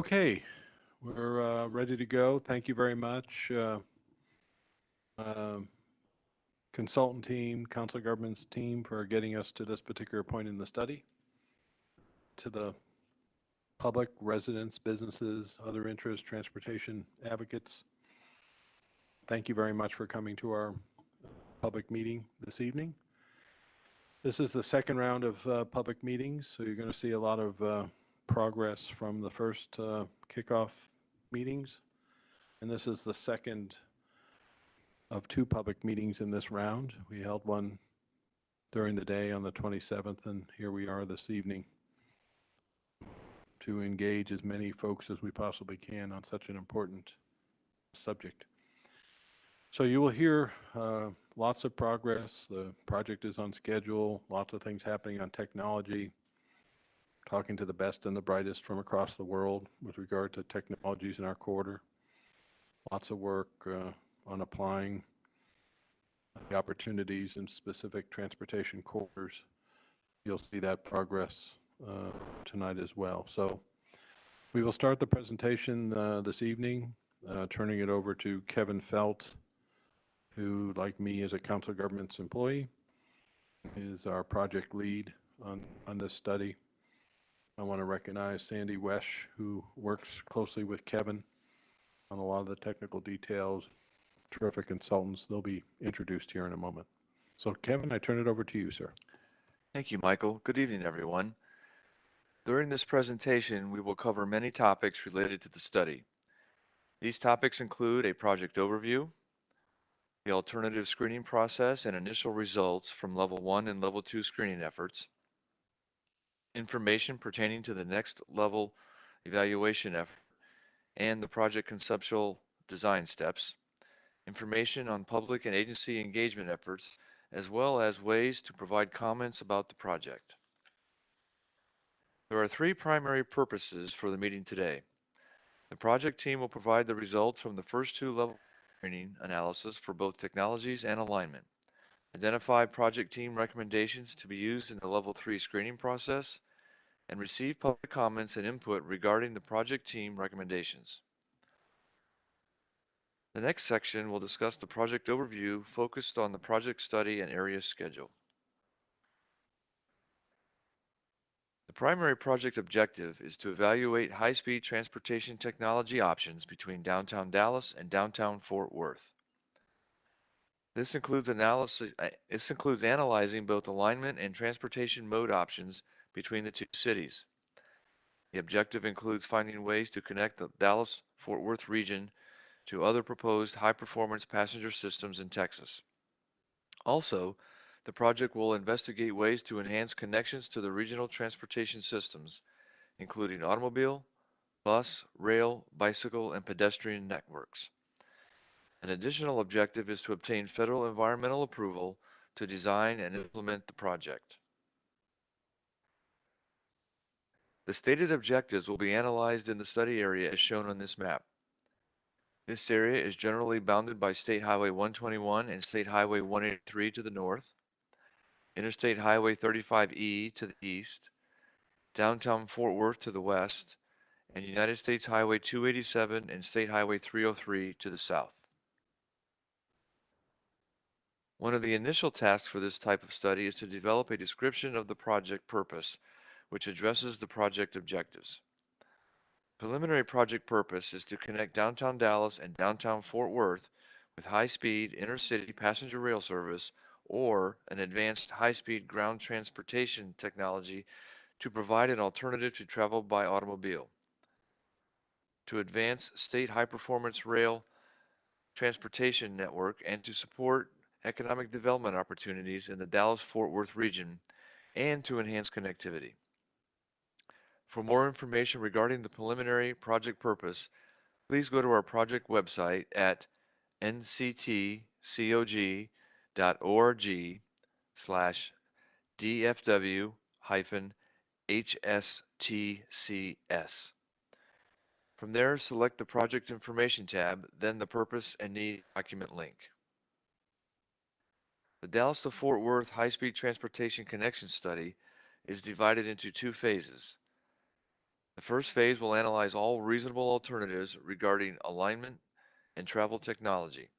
Okay, we're ready to go. Thank you very much, um, consultant team, council of governments team, for getting us to this particular point in the study. To the public, residents, businesses, other interests, transportation advocates, thank you very much for coming to our public meeting this evening. This is the second round of public meetings, so you're going to see a lot of progress from the first kickoff meetings. And this is the second of two public meetings in this round. We held one during the day on the 27th, and here we are this evening to engage as many folks as we possibly can on such an important subject. So you will hear lots of progress. The project is on schedule, lots of things happening on technology, talking to the best and the brightest from across the world with regard to technologies in our corridor. Lots of work on applying the opportunities in specific transportation corridors. You'll see that progress tonight as well. So we will start the presentation this evening, turning it over to Kevin Felt, who, like me, is a council of governments employee, is our project lead on this study. I want to recognize Sandy Wesh, who works closely with Kevin on a lot of the technical details. Terrific consultants. They'll be introduced here in a moment. So Kevin, I turn it over to you, sir. Thank you, Michael. Good evening, everyone. During this presentation, we will cover many topics related to the study. These topics include a project overview, the alternative screening process and initial results from Level 1 and Level 2 screening efforts, information pertaining to the next level evaluation effort and the project conceptual design steps, information on public and agency engagement efforts, as well as ways to provide comments about the project. There are three primary purposes for the meeting today. The project team will provide the results from the first two level screening analysis for both technologies and alignment. Identify project team recommendations to be used in the Level 3 screening process, and receive public comments and input regarding the project team recommendations. The next section will discuss the project overview focused on the project study and area schedule. The primary project objective is to evaluate high-speed transportation technology options between downtown Dallas and downtown Fort Worth. This includes analyzing both alignment and transportation mode options between the two cities. The objective includes finding ways to connect the Dallas-Fort Worth region to other proposed high-performance passenger systems in Texas. Also, the project will investigate ways to enhance connections to the regional transportation systems, including automobile, bus, rail, bicycle, and pedestrian networks. An additional objective is to obtain federal environmental approval to design and implement the project. The stated objectives will be analyzed in the study area as shown on this map. This area is generally bounded by State Highway 121 and State Highway 183 to the north, Interstate Highway 35E to the east, downtown Fort Worth to the west, and United States Highway 287 and State Highway 303 to the south. One of the initial tasks for this type of study is to develop a description of the project purpose, which addresses the project objectives. Preliminary project purpose is to connect downtown Dallas and downtown Fort Worth with high-speed intercity passenger rail service or an advanced high-speed ground transportation technology to provide an alternative to travel by automobile. To advance state high-performance rail transportation network and to support economic development opportunities in the Dallas-Fort Worth region and to enhance connectivity. For more information regarding the preliminary project purpose, please go to our project website at nctcog.org/DFW-HSTCS. From there, select the Project Information tab, then the Purpose and Need document link. The Dallas to Fort Worth High-Speed Transportation Connection Study is divided into two phases. The first phase will analyze all reasonable alternatives regarding alignment and travel technology.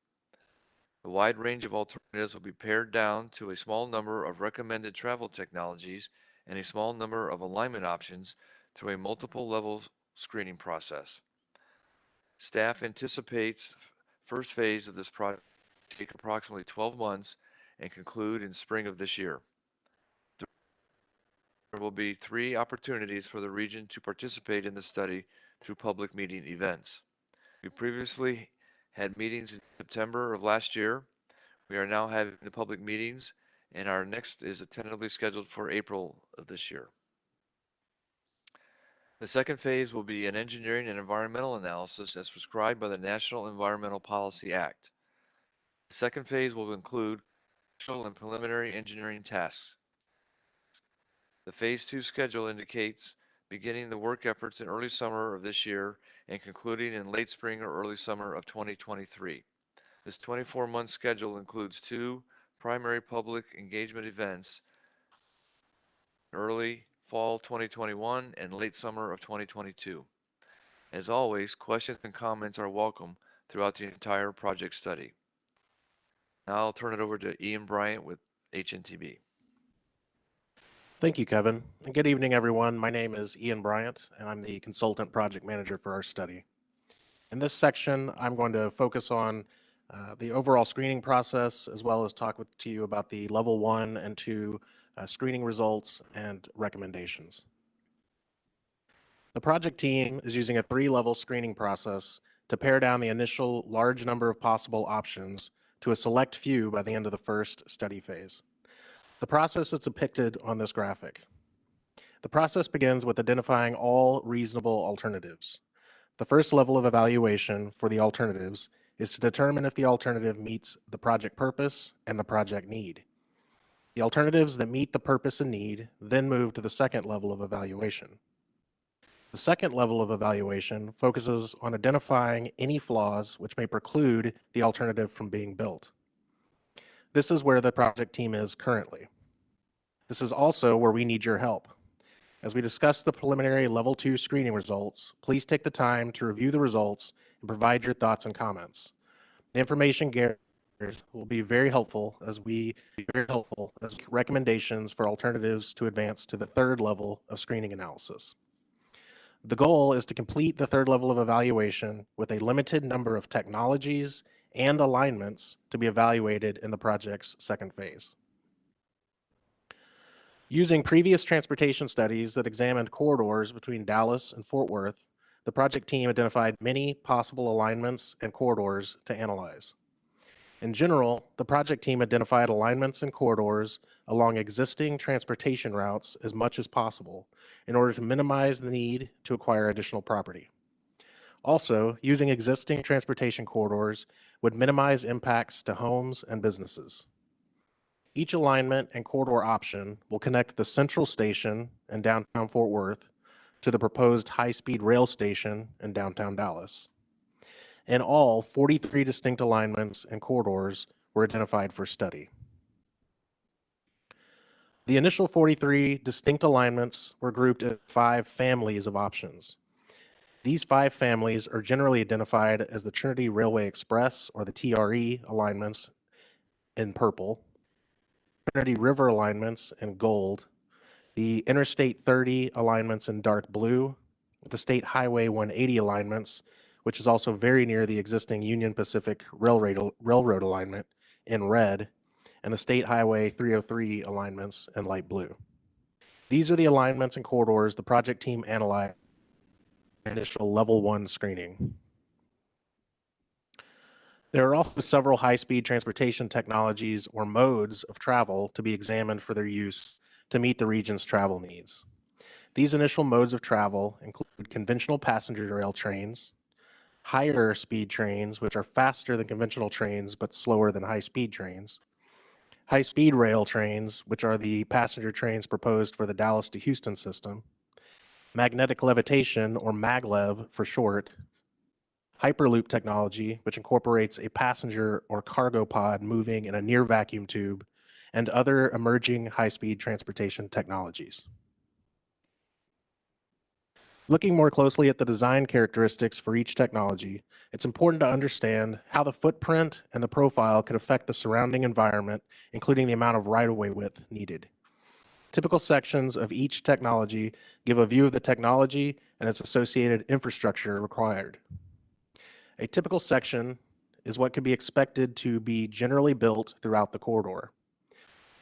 The wide range of alternatives will be pared down to a small number of recommended travel technologies and a small number of alignment options through a multiple level screening process. Staff anticipates first phase of this project to take approximately 12 months and conclude in spring of this year. There will be 3 opportunities for the region to participate in the study through public meeting events. We previously had meetings in September of last year. We are now having the public meetings, and our next is tentatively scheduled for April of this year. The second phase will be an engineering and environmental analysis as prescribed by the National Environmental Policy Act. The second phase will include conceptual and preliminary engineering tasks. The Phase 2 schedule indicates beginning the work efforts in early summer of this year and concluding in late spring or early summer of 2023. This 24-month schedule includes 2 primary public engagement events, early fall 2021 and late summer of 2022. As always, questions and comments are welcome throughout the entire project study. Now I'll turn it over to Ian Bryant with HNTB. Thank you, Kevin. And good evening, everyone. My name is Ian Bryant, and I'm the consultant project manager for our study. In this section, I'm going to focus on the overall screening process, as well as talk to you about the level 1 and 2 screening results and recommendations. The project team is using a 3-level screening process to pare down the initial large number of possible options to a select few by the end of the first study phase. The process is depicted on this graphic. The process begins with identifying all reasonable alternatives. The first level of evaluation for the alternatives is to determine if the alternative meets the project purpose and the project need. The alternatives that meet the purpose and need then move to the second level of evaluation. The second level of evaluation focuses on identifying any flaws which may preclude the alternative from being built. This is where the project team is currently. This is also where we need your help. As we discuss the preliminary level 2 screening results, please take the time to review the results and provide your thoughts and comments. The information gathered will be very helpful as recommendations for alternatives to advance to the third level of screening analysis. The goal is to complete the third level of evaluation with a limited number of technologies and alignments to be evaluated in the project's second phase. Using previous transportation studies that examined corridors between Dallas and Fort Worth, the project team identified many possible alignments and corridors to analyze. In general, the project team identified alignments and corridors along existing transportation routes as much as possible in order to minimize the need to acquire additional property. Also, using existing transportation corridors would minimize impacts to homes and businesses. Each alignment and corridor option will connect the central station in downtown Fort Worth to the proposed high-speed rail station in downtown Dallas. In all, 43 distinct alignments and corridors were identified for study. The initial 43 distinct alignments were grouped into 5 families of options. These 5 families are generally identified as the Trinity Railway Express, or the TRE alignments, in purple, Trinity River alignments in gold, the Interstate 30 alignments in dark blue, the State Highway 180 alignments, which is also very near the existing Union Pacific Railroad alignment, in red, and the State Highway 303 alignments in light blue. These are the alignments and corridors the project team analyzed in initial level 1 screening. There are also several high-speed transportation technologies or modes of travel to be examined for their use to meet the region's travel needs. These initial modes of travel include conventional passenger rail trains, higher speed trains, which are faster than conventional trains but slower than high-speed trains, high-speed rail trains, which are the passenger trains proposed for the Dallas to Houston system, magnetic levitation, or maglev for short, Hyperloop technology, which incorporates a passenger or cargo pod moving in a near vacuum tube, and other emerging high-speed transportation technologies. Looking more closely at the design characteristics for each technology, it's important to understand how the footprint and the profile could affect the surrounding environment, including the amount of right-of-way width needed. Typical sections of each technology give a view of the technology and its associated infrastructure required. A typical section is what could be expected to be generally built throughout the corridor.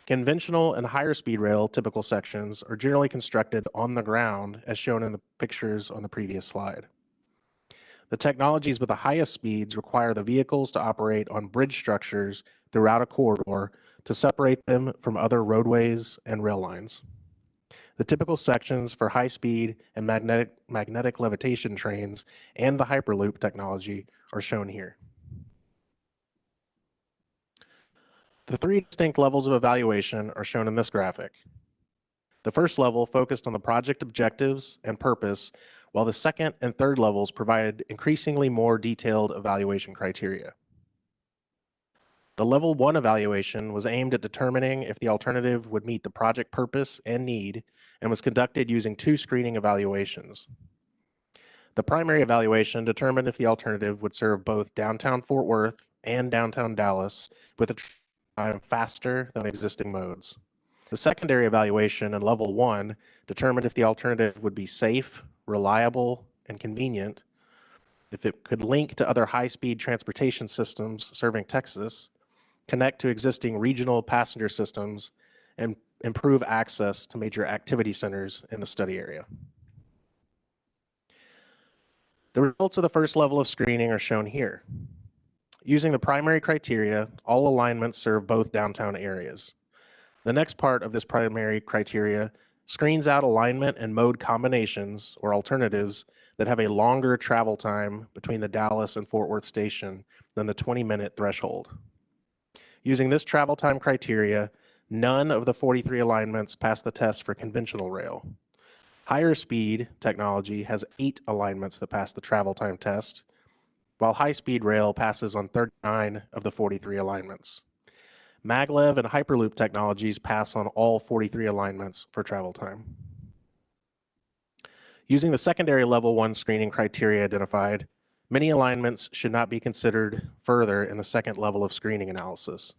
Conventional and higher speed rail typical sections are generally constructed on the ground, as shown in the pictures on the previous slide. The technologies with the highest speeds require the vehicles to operate on bridge structures throughout a corridor to separate them from other roadways and rail lines. The typical sections for high-speed and magnetic levitation trains and the Hyperloop technology are shown here. The three distinct levels of evaluation are shown in this graphic. The first level focused on the project objectives and purpose, while the second and third levels provided increasingly more detailed evaluation criteria. The level 1 evaluation was aimed at determining if the alternative would meet the project purpose and need, and was conducted using 2 screening evaluations. The primary evaluation determined if the alternative would serve both downtown Fort Worth and downtown Dallas with a time faster than existing modes. The secondary evaluation in level 1 determined if the alternative would be safe, reliable, and convenient, if it could link to other high-speed transportation systems serving Texas, connect to existing regional passenger systems, and improve access to major activity centers in the study area. The results of the first level of screening are shown here. Using the primary criteria, all alignments serve both downtown areas. The next part of this primary criteria screens out alignment and mode combinations or alternatives that have a longer travel time between the Dallas and Fort Worth station than the 20-minute threshold. Using this travel time criteria, none of the 43 alignments pass the test for conventional rail. Higher speed technology has 8 alignments that pass the travel time test, while high-speed rail passes on 39 of the 43 alignments. Maglev and Hyperloop technologies pass on all 43 alignments for travel time. Using the secondary level 1 screening criteria identified, many alignments should not be considered further in the second level of screening analysis.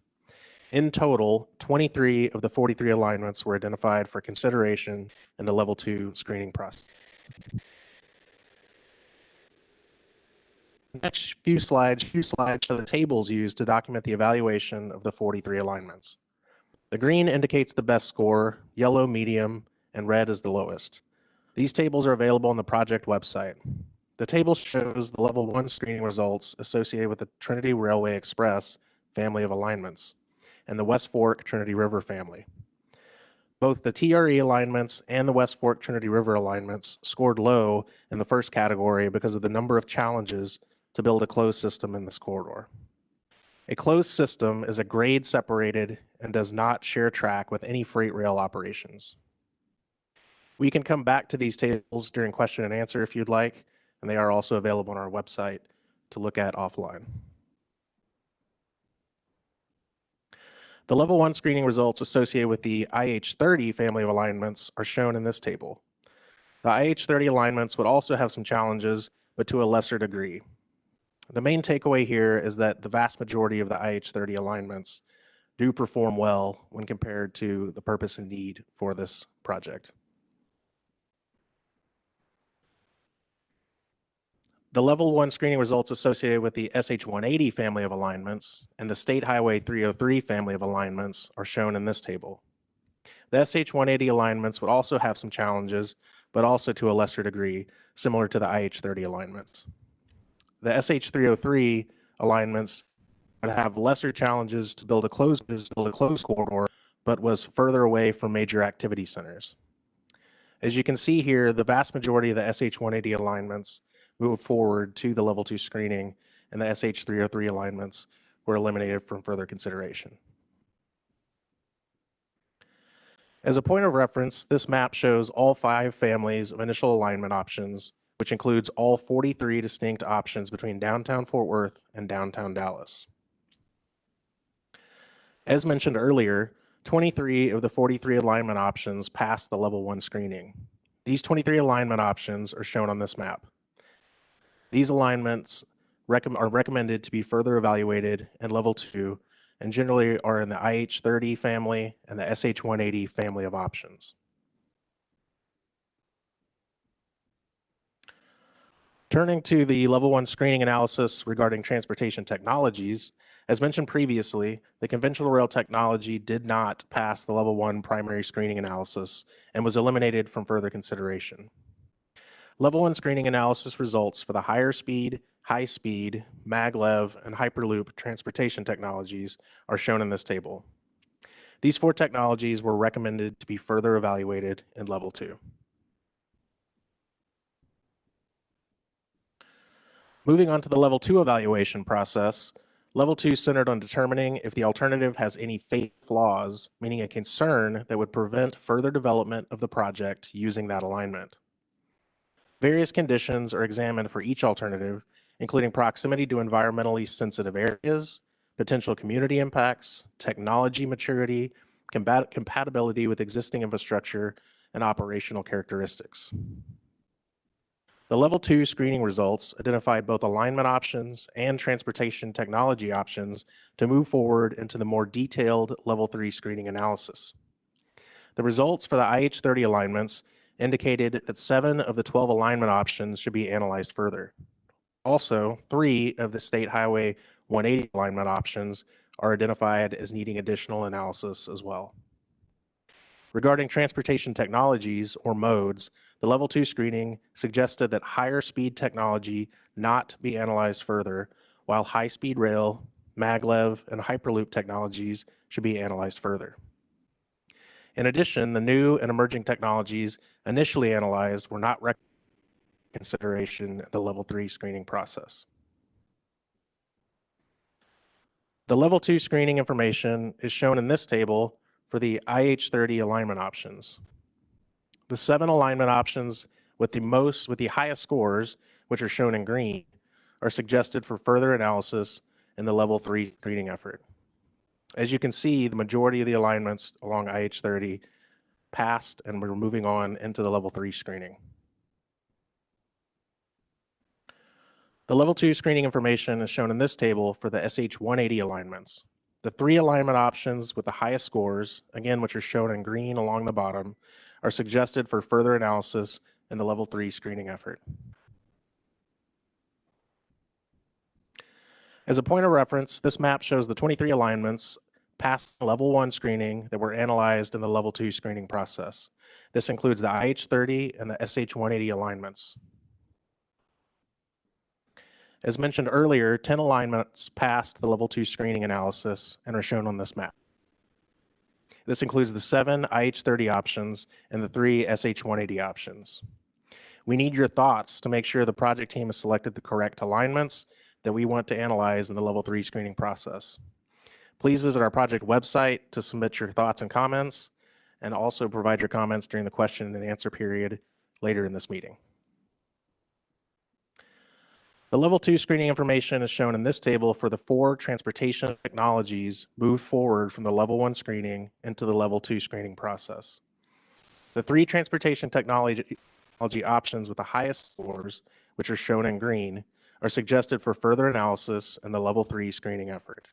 In total, 23 of the 43 alignments were identified for consideration in the level 2 screening process. Next few slides show the tables used to document the evaluation of the 43 alignments. The green indicates the best score, yellow medium, and red is the lowest. These tables are available on the project website. The table shows the level 1 screening results associated with the Trinity Railway Express family of alignments and the West Fork Trinity River family. Both the TRE alignments and the West Fork Trinity River alignments scored low in the first category because of the number of challenges to build a closed system in this corridor. A closed system is a grade separated and does not share track with any freight rail operations. We can come back to these tables during question and answer if you'd like, and they are also available on our website to look at offline. The level 1 screening results associated with the IH30 family of alignments are shown in this table. The IH30 alignments would also have some challenges, but to a lesser degree. The main takeaway here is that the vast majority of the IH30 alignments do perform well when compared to the purpose and need for this project. The level 1 screening results associated with the SH180 family of alignments and the State Highway 303 family of alignments are shown in this table. The SH180 alignments would also have some challenges, but also to a lesser degree, similar to the IH30 alignments. The SH303 alignments would have lesser challenges to build a closed corridor, but was further away from major activity centers. As you can see here, the vast majority of the SH180 alignments moved forward to the level 2 screening, and the SH303 alignments were eliminated from further consideration. As a point of reference, this map shows all 5 families of initial alignment options, which includes all 43 distinct options between downtown Fort Worth and downtown Dallas. As mentioned earlier, 23 of the 43 alignment options passed the level 1 screening. These 23 alignment options are shown on this map. These alignments are recommended to be further evaluated in level 2 and generally are in the IH30 family and the SH180 family of options. Turning to the level 1 screening analysis regarding transportation technologies, as mentioned previously, the conventional rail technology did not pass the level 1 primary screening analysis and was eliminated from further consideration. Level 1 screening analysis results for the higher speed, high speed, maglev, and hyperloop transportation technologies are shown in this table. These 4 technologies were recommended to be further evaluated in level 2. Moving on to the level 2 evaluation process, level 2 centered on determining if the alternative has any fatal flaws, meaning a concern that would prevent further development of the project using that alignment. Various conditions are examined for each alternative, including proximity to environmentally sensitive areas, potential community impacts, technology maturity, compatibility with existing infrastructure, and operational characteristics. The level 2 screening results identified both alignment options and transportation technology options to move forward into the more detailed level 3 screening analysis. The results for the IH30 alignments indicated that 7 of the 12 alignment options should be analyzed further. Also, 3 of the State Highway 180 alignment options are identified as needing additional analysis as well. Regarding transportation technologies or modes, the level 2 screening suggested that higher speed technology not be analyzed further, while high-speed rail, maglev, and hyperloop technologies should be analyzed further. In addition, the new and emerging technologies initially analyzed were not recommended for consideration in the level 3 screening process. The level 2 screening information is shown in this table for the IH30 alignment options. The 7 alignment options with the highest scores, which are shown in green, are suggested for further analysis in the level 3 screening effort. As you can see, the majority of the alignments along IH30 passed, and we're moving on into the level 3 screening. The level 2 screening information is shown in this table for the SH180 alignments. The 3 alignment options with the highest scores, again, which are shown in green along the bottom, are suggested for further analysis in the level 3 screening effort. As a point of reference, this map shows the 23 alignments past level 1 screening that were analyzed in the level 2 screening process. This includes the IH30 and the SH180 alignments. As mentioned earlier, 10 alignments passed the level 2 screening analysis and are shown on this map. This includes the 7 IH30 options and the 3 SH180 options. We need your thoughts to make sure the project team has selected the correct alignments that we want to analyze in the level 3 screening process. Please visit our project website to submit your thoughts and comments, and also provide your comments during the question and answer period later in this meeting. The level 2 screening information is shown in this table for the 4 transportation technologies moved forward from the level 1 screening into the level 2 screening process. The 3 transportation technology options with the highest scores, which are shown in green, are suggested for further analysis in the level 3 screening effort.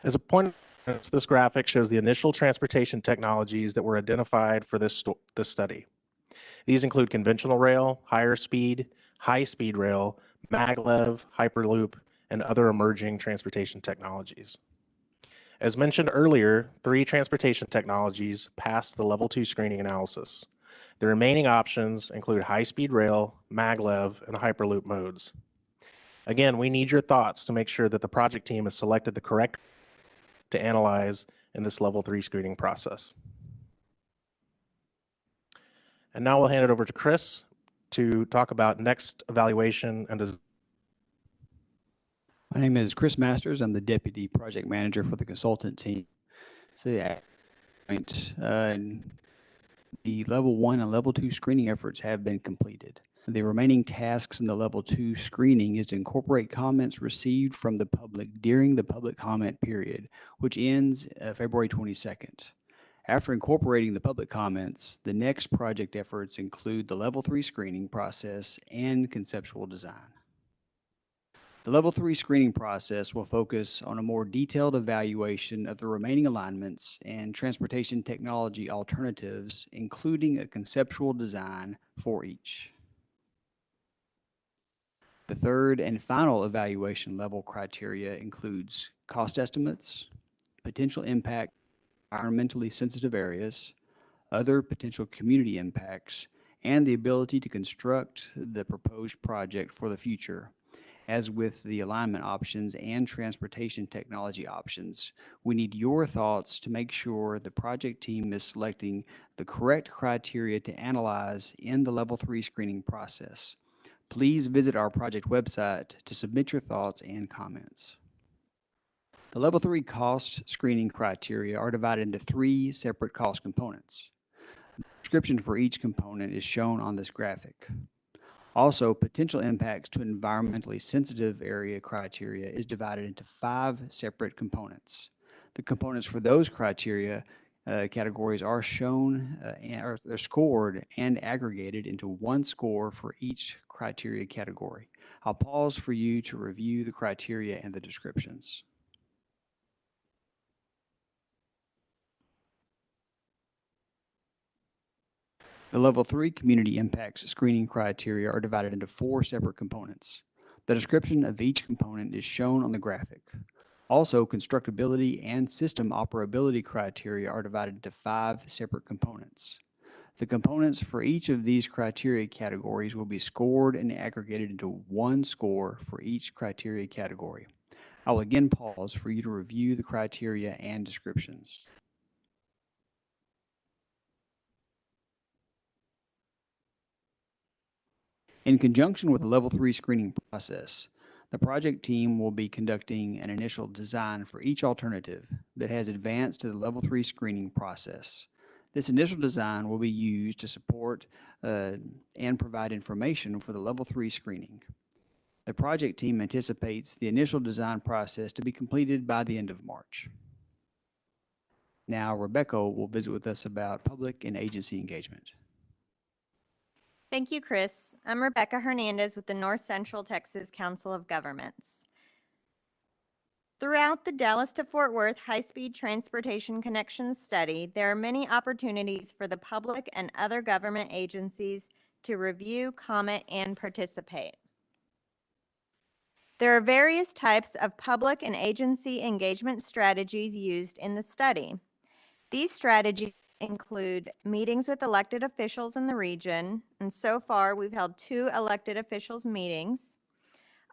As a point of reference, this graphic shows the initial transportation technologies that were identified for this study. These include conventional rail, higher speed, high-speed rail, maglev, hyperloop, and other emerging transportation technologies. As mentioned earlier, 3 transportation technologies passed the level 2 screening analysis. The remaining options include high-speed rail, maglev, and hyperloop modes. Again, we need your thoughts to make sure that the project team has selected the correct to analyze in this level 3 screening process. And now we'll hand it over to Chris to talk about next evaluation and design. My name is Chris Masters. I'm the Deputy Project Manager for the consultant team. So the level 1 and level 2 screening efforts have been completed. The remaining tasks in the level 2 screening is to incorporate comments received from the public during the public comment period, which ends February 22nd. After incorporating the public comments, the next project efforts include the Level 3 screening process and conceptual design. The Level 3 screening process will focus on a more detailed evaluation of the remaining alignments and transportation technology alternatives, including a conceptual design for each. The third and final evaluation level criteria includes cost estimates, potential impact on environmentally sensitive areas, other potential community impacts, and the ability to construct the proposed project for the future. As with the alignment options and transportation technology options, we need your thoughts to make sure the project team is selecting the correct criteria to analyze in the Level 3 screening process. Please visit our project website to submit your thoughts and comments. The Level 3 cost screening criteria are divided into 3 separate cost components. The description for each component is shown on this graphic. Also, potential impacts to environmentally sensitive area criteria is divided into 5 separate components. The components for those criteria categories are shown, they're scored and aggregated into 1 score for each criteria category. I'll pause for you to review the criteria and the descriptions. The Level 3 community impacts screening criteria are divided into 4 separate components. The description of each component is shown on the graphic. Also, constructability and system operability criteria are divided into 5 separate components. The components for each of these criteria categories will be scored and aggregated into 1 score for each criteria category. I will again pause for you to review the criteria and descriptions. In conjunction with the Level 3 screening process, the project team will be conducting an initial design for each alternative that has advanced to the Level 3 screening process. This initial design will be used to support and provide information for the Level 3 screening. The project team anticipates the initial design process to be completed by the end of March. Now, Rebecca will visit with us about public and agency engagement. Thank you, Chris. I'm Rebecca Hernandez with the North Central Texas Council of Governments. Throughout the Dallas to Fort Worth High-Speed Transportation Connections study, there are many opportunities for the public and other government agencies to review, comment, and participate. There are various types of public and agency engagement strategies used in the study. These strategies include meetings with elected officials in the region, and so far we've held 2 elected officials meetings.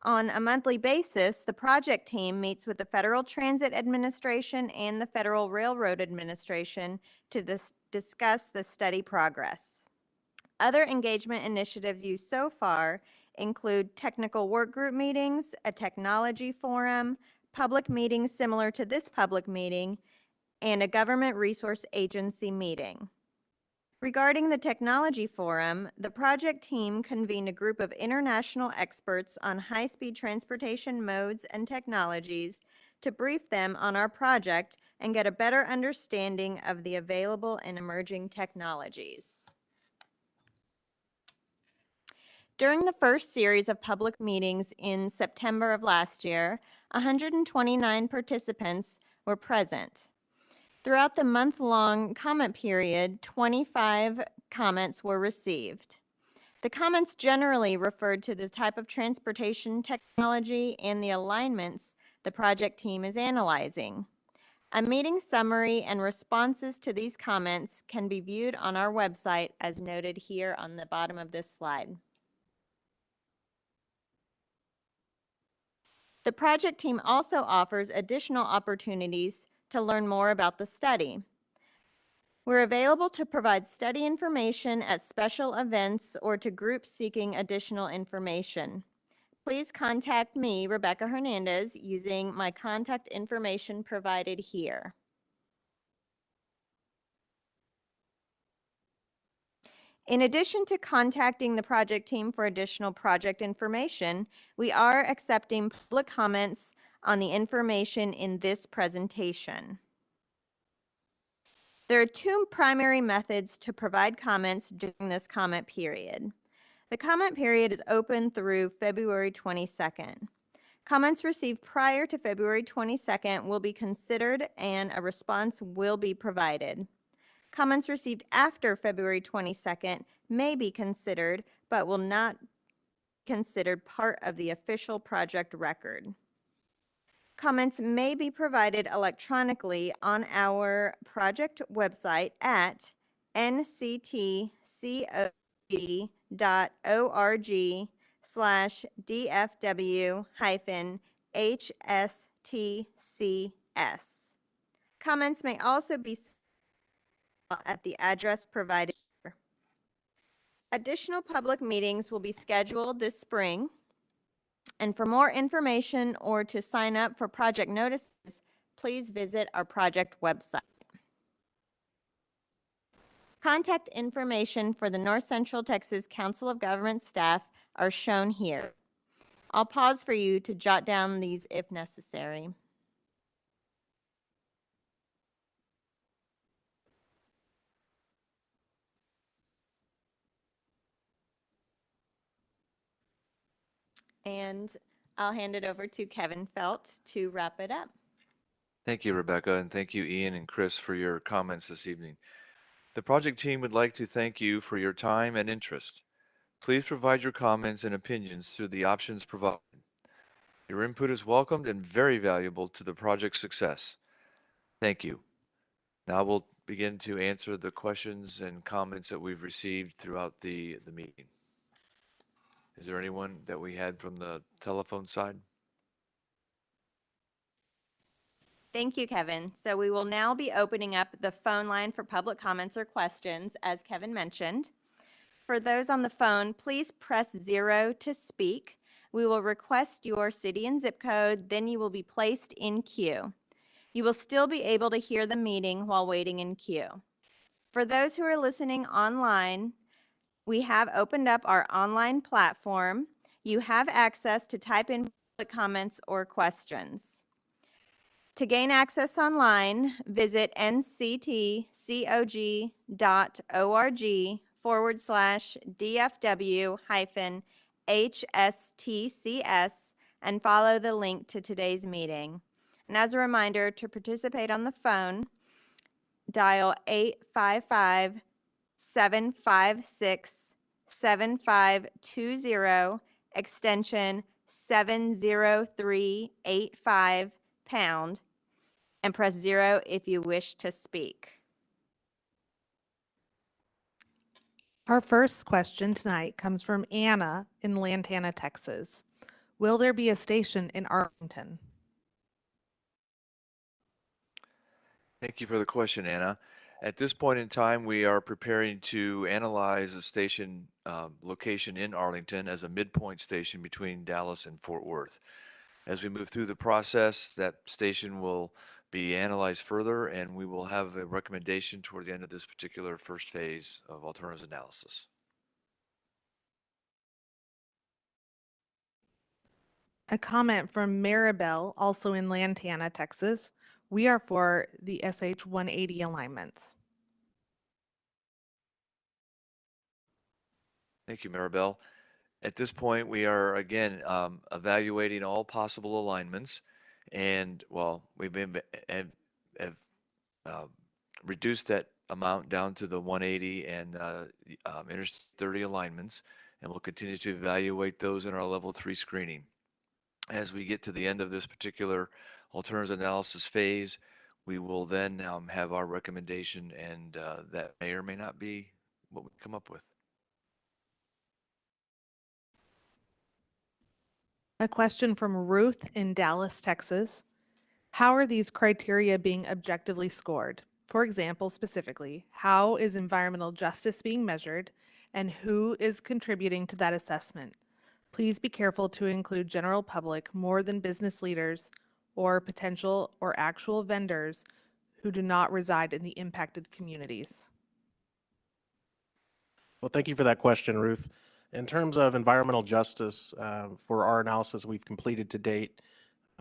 On a monthly basis, the project team meets with the Federal Transit Administration and the Federal Railroad Administration to discuss the study progress. Other engagement initiatives used so far include technical work group meetings, a technology forum, public meetings similar to this public meeting, and a government resource agency meeting. Regarding the technology forum, the project team convened a group of international experts on high-speed transportation modes and technologies to brief them on our project and get a better understanding of the available and emerging technologies. During the first series of public meetings in September of last year, 129 participants were present. Throughout the month-long comment period, 25 comments were received. The comments generally referred to the type of transportation technology and the alignments the project team is analyzing. A meeting summary and responses to these comments can be viewed on our website as noted here on the bottom of this slide. The project team also offers additional opportunities to learn more about the study. We're available to provide study information at special events or to groups seeking additional information. Please contact me, Rebecca Hernandez, using my contact information provided here. In addition to contacting the project team for additional project information, we are accepting public comments on the information in this presentation. There are two primary methods to provide comments during this comment period. The comment period is open through February 22nd. Comments received prior to February 22nd will be considered and a response will be provided. Comments received after February 22nd may be considered, but will not be considered part of the official project record. Comments may be provided electronically on our project website at nctcog.org/DFW-HSTCS. Comments may also be sent at the address provided here. Additional public meetings will be scheduled this spring. And for more information or to sign up for project notices, please visit our project website. Contact information for the North Central Texas Council of Government staff are shown here. I'll pause for you to jot down these if necessary. And I'll hand it over to Kevin Felt to wrap it up. Thank you, Rebecca, and thank you, Ian and Chris, for your comments this evening. The project team would like to thank you for your time and interest. Please provide your comments and opinions through the options provided. Your input is welcomed and very valuable to the project's success. Thank you. Now we'll begin to answer the questions and comments that we've received throughout the meeting. Is there anyone that we had from the telephone side? Thank you, Kevin. So we will now be opening up the phone line for public comments or questions, as Kevin mentioned. For those on the phone, please press 0 to speak. We will request your city and zip code, then you will be placed in queue. You will still be able to hear the meeting while waiting in queue. For those who are listening online, we have opened up our online platform. You have access to type in public comments or questions. To gain access online, visit nctcog.org/DFW-HSTCS and follow the link to today's meeting. And as a reminder, to participate on the phone, dial 855-756-7520, extension 70385 pound, and press 0 if you wish to speak. Our first question tonight comes from Anna in Lantana, Texas. Will there be a station in Arlington? Thank you for the question, Anna. At this point in time, we are preparing to analyze a station location in Arlington as a midpoint station between Dallas and Fort Worth. As we move through the process, that station will be analyzed further, and we will have a recommendation toward the end of this particular first phase of alternatives analysis. A comment from Maribel, also in Lantana, Texas. We are for the SH 180 alignments. Thank you, Maribel. At this point, we are again evaluating all possible alignments, and well, we've have reduced that amount down to the 180 and Interstate 30 alignments, and we'll continue to evaluate those in our level 3 screening. As we get to the end of this particular alternatives analysis phase, we will then have our recommendation, and that may or may not be what we come up with. A question from Ruth in Dallas, Texas. How are these criteria being objectively scored? For example, specifically, how is environmental justice being measured, and who is contributing to that assessment? Please be careful to include general public more than business leaders or potential or actual vendors who do not reside in the impacted communities. Well, thank you for that question, Ruth. In terms of environmental justice, for our analysis we've completed to date,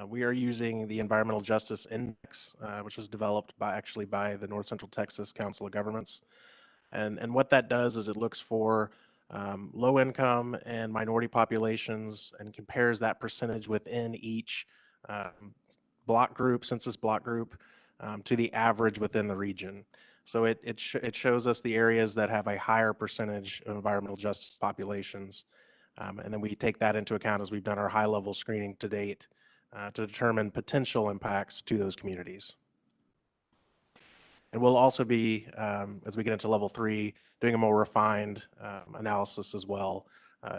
We are using the Environmental Justice Index, which was developed by the North Central Texas Council of Governments. And what that does is it looks for low income and minority populations and compares that percentage within each block group, census block group, to the average within the region. So it shows us the areas that have a higher percentage of environmental justice populations. And then we take that into account as we've done our high-level screening to date to determine potential impacts to those communities. And we'll also be, as we get into level 3, doing a more refined analysis as well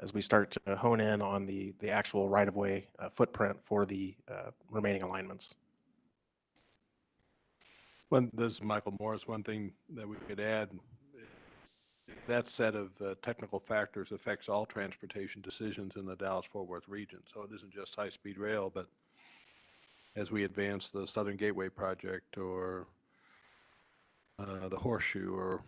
as we start to hone in on the actual right-of-way footprint for the remaining alignments. This is Michael Morris. One thing that we could add, that set of technical factors affects all transportation decisions in the Dallas-Fort Worth region. So it isn't just high-speed rail, but as we advance the Southern Gateway project or the Horseshoe or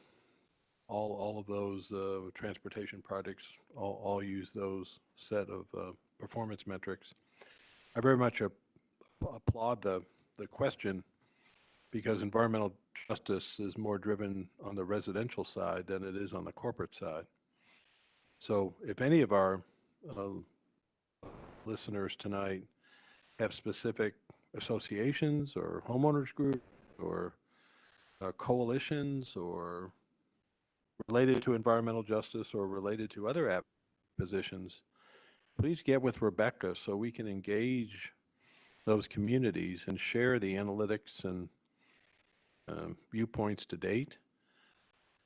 all of those transportation projects all use those set of performance metrics. I very much applaud the question, because environmental justice is more driven on the residential side than it is on the corporate side. So if any of our listeners tonight have specific associations or homeowners groups or coalitions or related to environmental justice or related to other positions, please get with Rebecca so we can engage those communities and share the analytics and viewpoints to date,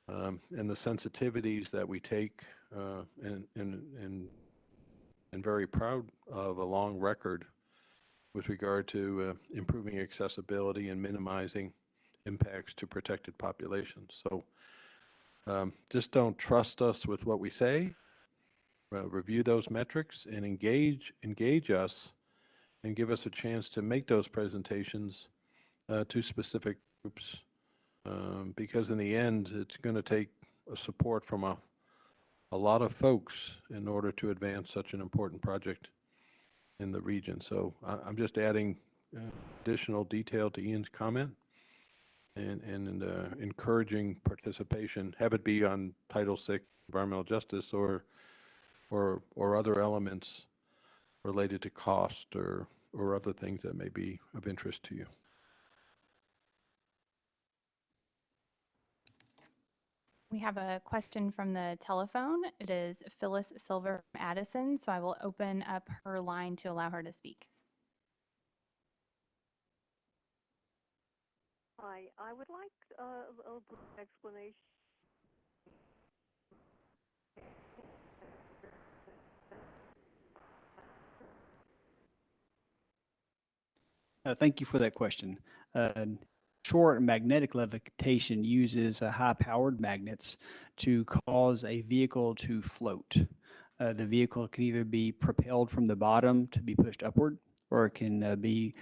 and the sensitivities that we take, and very proud of a long record with regard to improving accessibility and minimizing impacts to protected populations. So just don't trust us with what we say. Review those metrics and engage us and give us a chance to make those presentations to specific groups, because in the end it's going to take a support from a lot of folks in order to advance such an important project in the region. So I'm just adding additional detail to Ian's comment and encouraging participation, have it be on Title VI environmental justice or other elements related to cost or other things that may be of interest to you. We have a question from the telephone. It is Phyllis Silver from Addison, so I will open up her line to allow her to speak. Hi, I would like a little explanation. Thank you for that question. Short magnetic levitation uses high-powered magnets to cause a vehicle to float. The vehicle can either be propelled from the bottom to be pushed upward, or it can be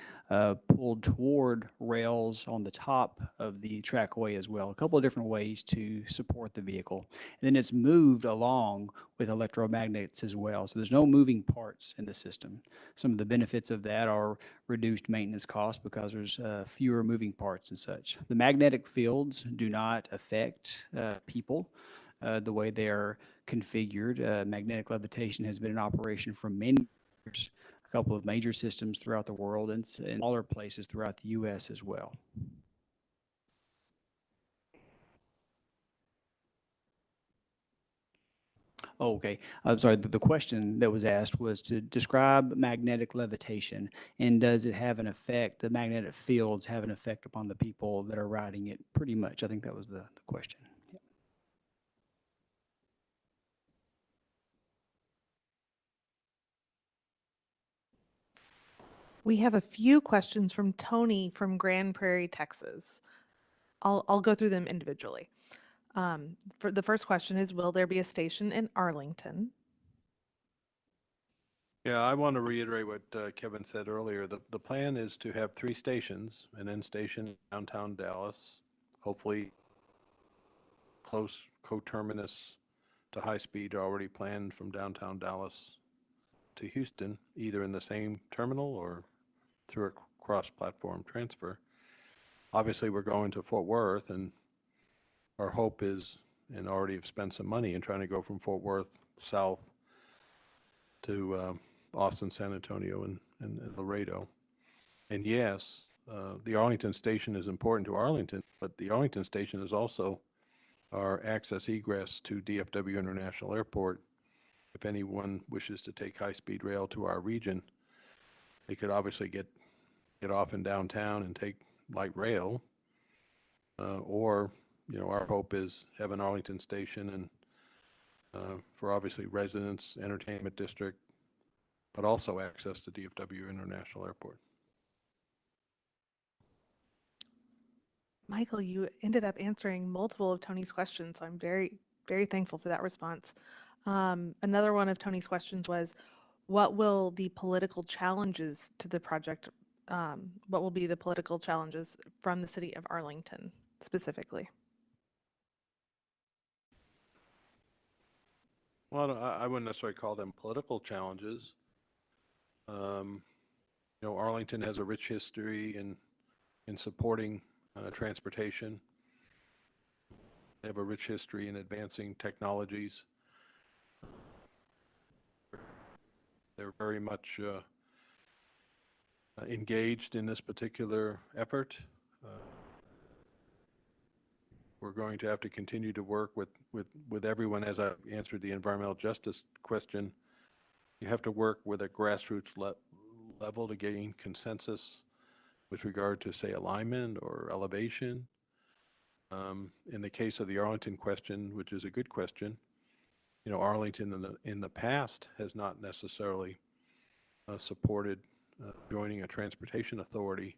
pulled toward rails on the top of the trackway as well. A couple of different ways to support the vehicle. And then it's moved along with electromagnets as well. So there's no moving parts in the system. Some of the benefits of that are reduced maintenance costs because there's fewer moving parts and such. The magnetic fields do not affect people the way they are configured. Magnetic levitation has been in operation for many years. A couple of major systems throughout the world and smaller places throughout the U.S. as well. Oh, okay. I'm sorry. The question that was asked was to describe magnetic levitation, and does it have an effect, the magnetic fields have an effect upon the people that are riding it? Pretty much. I think that was the question. Yeah. We have a few questions from Tony from Grand Prairie, Texas. I'll go through them individually. For the first question is, will there be a station in Arlington? Yeah, I want to reiterate what Kevin said earlier. The plan is to have 3 stations, an end station in downtown Dallas, hopefully close coterminus to high speed already planned from downtown Dallas to Houston, either in the same terminal or through a cross-platform transfer. Obviously, we're going to Fort Worth, and our hope is, and already have spent some money in trying to go from Fort Worth south to Austin, San Antonio, and Laredo. And yes, the Arlington station is important to Arlington, but the Arlington station is also our access egress to DFW International Airport. If anyone wishes to take high-speed rail to our region, they could obviously get off in downtown and take light rail, or our hope is have an Arlington station and for obviously residents, entertainment district, but also access to DFW International Airport. Michael, you ended up answering multiple of Tony's questions, so I'm very, very thankful for that response. Another one of Tony's questions was, what will the political challenges to the project, what will be the political challenges from the city of Arlington specifically? Well, I wouldn't necessarily call them political challenges. Arlington has a rich history in supporting transportation. They have a rich history in advancing technologies. They're very much engaged in this particular effort. We're going to have to continue to work with everyone. As I answered the environmental justice question, you have to work with a grassroots level to gain consensus with regard to, say, alignment or elevation. In the case of the Arlington question, which is a good question, Arlington in the past has not necessarily supported joining a transportation authority.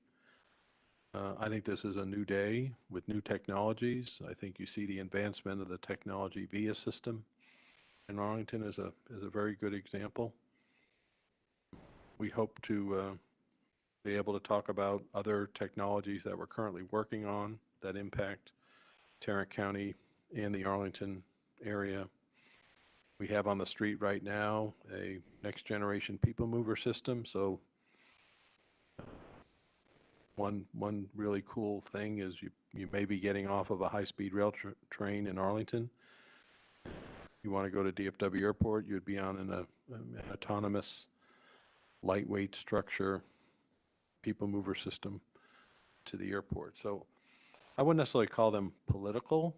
I think this is a new day with new technologies. I think you see the advancement of the technology via system in Arlington is a very good example. We hope to be able to talk about other technologies that we're currently working on that impact Tarrant County and the Arlington area. We have on the street right now a next generation people mover system. So one really cool thing is you may be getting off of a high-speed rail train in Arlington. You want to go to DFW Airport, you'd be on an autonomous, lightweight structure, people mover system to the airport. So I wouldn't necessarily call them political.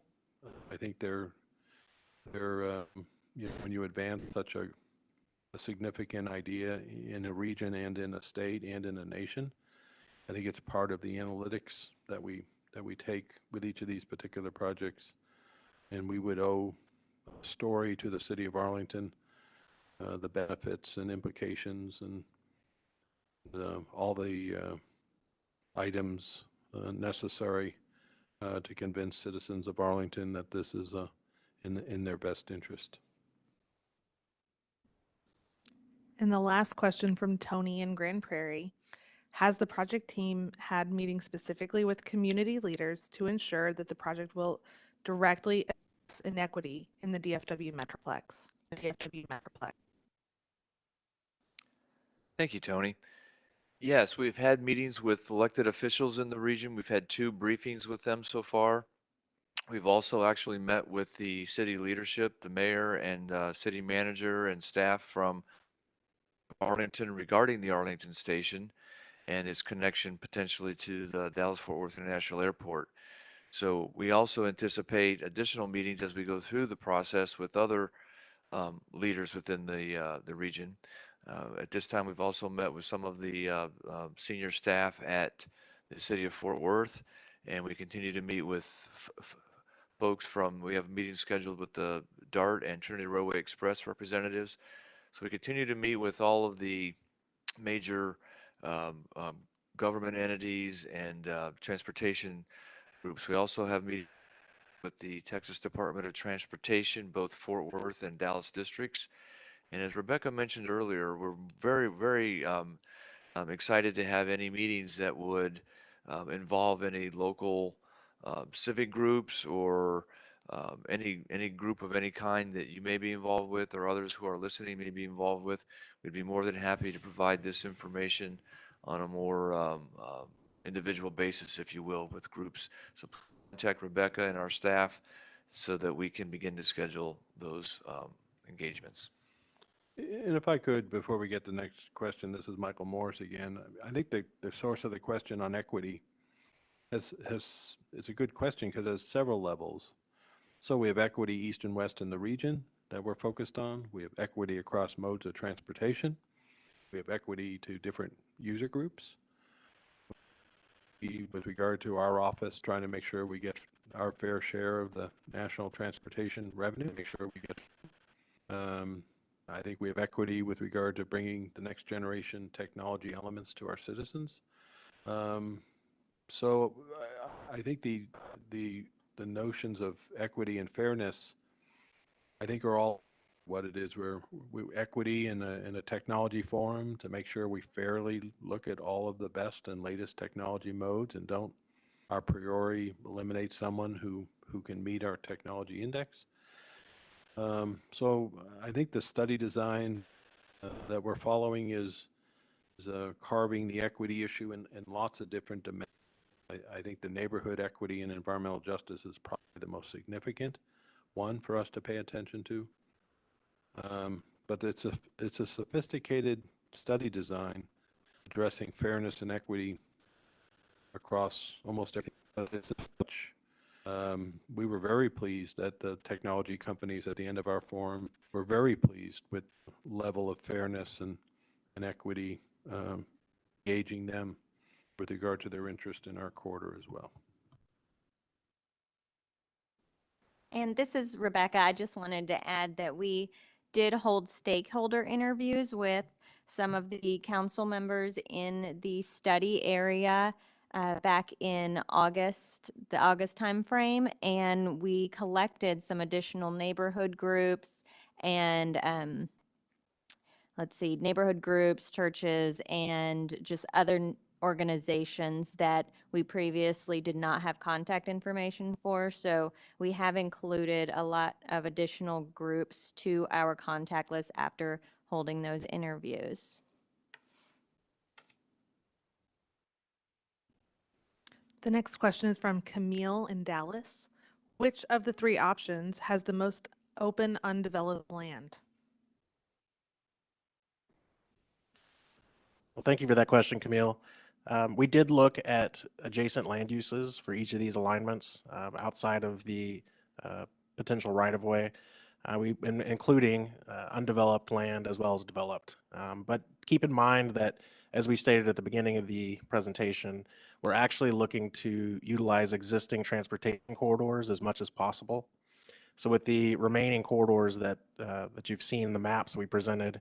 I think they're when you advance such a significant idea in a region and in a state and in a nation, I think it's part of the analytics that we take with each of these particular projects, and we would owe a story to the city of Arlington, the benefits and implications and all the items necessary to convince citizens of Arlington that this is in their best interest. And the last question from Tony in Grand Prairie. Has the project team had meetings specifically with community leaders to ensure that the project will directly address inequity in the DFW Metroplex? Thank you, Tony. Yes, we've had meetings with elected officials in the region. We've had 2 briefings with them so far. We've also actually met with the city leadership, the mayor and city manager and staff from Arlington regarding the Arlington station and its connection potentially to the Dallas-Fort Worth International Airport. So we also anticipate additional meetings as we go through the process with other leaders within the region. At this time, we've also met with some of the senior staff at the city of Fort Worth, and we continue to meet with folks we have meetings scheduled with the DART and Trinity Railway Express representatives. So we continue to meet with all of the major government entities and transportation groups. We also have meetings with the Texas Department of Transportation, both Fort Worth and Dallas districts. And as Rebecca mentioned earlier, we're very, very excited to have any meetings that would involve any local civic groups or any group of any kind that you may be involved with or others who are listening may be involved with. We'd be more than happy to provide this information on a more individual basis, if you will, with groups. So contact Rebecca and our staff so that we can begin to schedule those engagements. And if I could, before we get to the next question, this is Michael Morris again. I think the source of the question on equity is a good question because it has several levels. So we have equity east and west in the region that we're focused on. We have equity across modes of transportation. We have equity to different user groups. With regard to our office, trying to make sure we get our fair share of the national transportation revenue, make sure we get I think we have equity with regard to bringing the next generation technology elements to our citizens. So I think the notions of equity and fairness, I think, are all what it is. We equity in a technology forum to make sure we fairly look at all of the best and latest technology modes and don't a priori eliminate someone who can meet our technology index. So I think the study design that we're following is carving the equity issue in lots of different dimensions. I think the neighborhood equity and environmental justice is probably the most significant one for us to pay attention to. But it's a sophisticated study design addressing fairness and equity across almost everything. We were very pleased that the technology companies at the end of our forum were very pleased with the level of fairness and equity, engaging them with regard to their interest in our quarter as well. And this is Rebecca. I just wanted to add that we did hold stakeholder interviews with some of the council members in the study area back in August, the August timeframe, and we collected some additional neighborhood groups and neighborhood groups, churches, and just other organizations that we previously did not have contact information for. So we have included a lot of additional groups to our contact list after holding those interviews. The next question is from Camille in Dallas. Which of the three options has the most open, undeveloped land? Well, thank you for that question, Camille. We did look at adjacent land uses for each of these alignments outside of the potential right-of-way, including undeveloped land as well as developed. But keep in mind that, as we stated at the beginning of the presentation, we're actually looking to utilize existing transportation corridors as much as possible. So with the remaining corridors that you've seen in the maps we presented,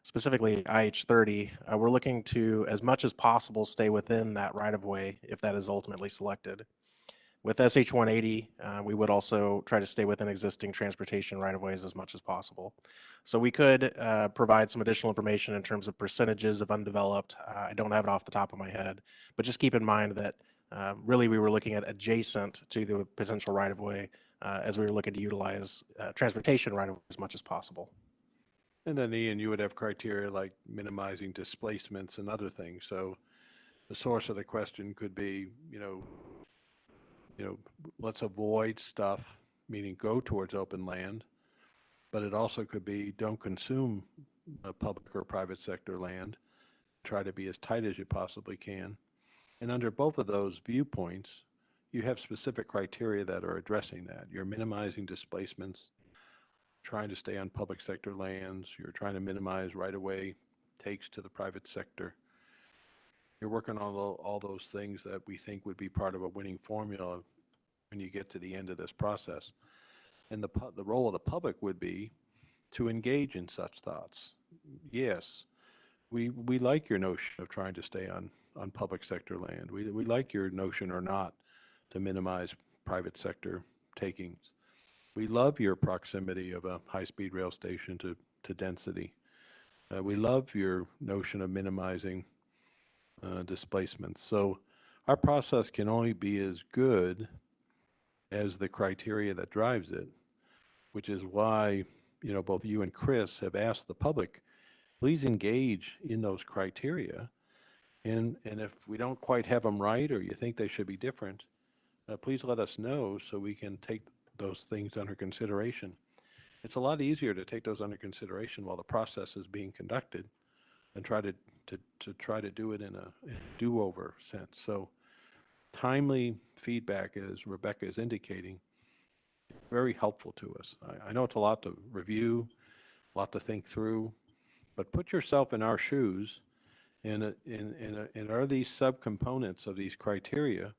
specifically IH30, we're looking to, as much as possible, stay within that right-of-way if that is ultimately selected. With SH180, we would also try to stay within existing transportation right-of-ways as much as possible. So we could provide some additional information in terms of percentages of undeveloped. I don't have it off the top of my head, but just keep in mind that really we were looking at adjacent to the potential right-of-way as we were looking to utilize transportation right-of-way as much as possible. And then, Ian, you would have criteria like minimizing displacements and other things. So the source of the question could be, let's avoid stuff, meaning go towards open land, but it also could be don't consume public or private sector land. Try to be as tight as you possibly can. And under both of those viewpoints, you have specific criteria that are addressing that. You're minimizing displacements, trying to stay on public sector lands, you're trying to minimize right-of-way takes to the private sector. You're working on all those things that we think would be part of a winning formula when you get to the end of this process. And the role of the public would be to engage in such thoughts. Yes, we like your notion of trying to stay on public sector land. We like your notion or not to minimize private sector takings. We love your proximity of a high-speed rail station to density. We love your notion of minimizing displacements. So our process can only be as good as the criteria that drives it, which is why, both you and Chris have asked the public, please engage in those criteria And if we don't quite have them right, or you think they should be different, please let us know so we can take those things under consideration. It's a lot easier to take those under consideration while the process is being conducted and try to try to do it in a do-over sense. So timely feedback, as Rebecca is indicating, very helpful to us. I know it's a lot to review, a lot to think through, but put yourself in our shoes, and are these subcomponents of these criteria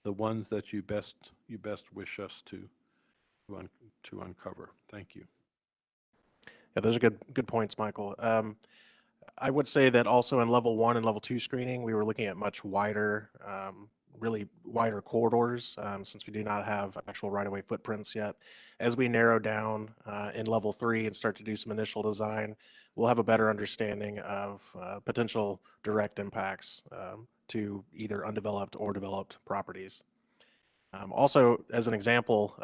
the ones that you best wish us to uncover? Thank you. Yeah, those are good points, Michael. I would say that also in level 1 and level 2 screening, we were looking at much wider, really wider corridors, since we do not have actual right-of-way footprints yet. As we narrow down in level 3 and start to do some initial design, we'll have a better understanding of potential direct impacts to either undeveloped or developed properties. Also, as an example,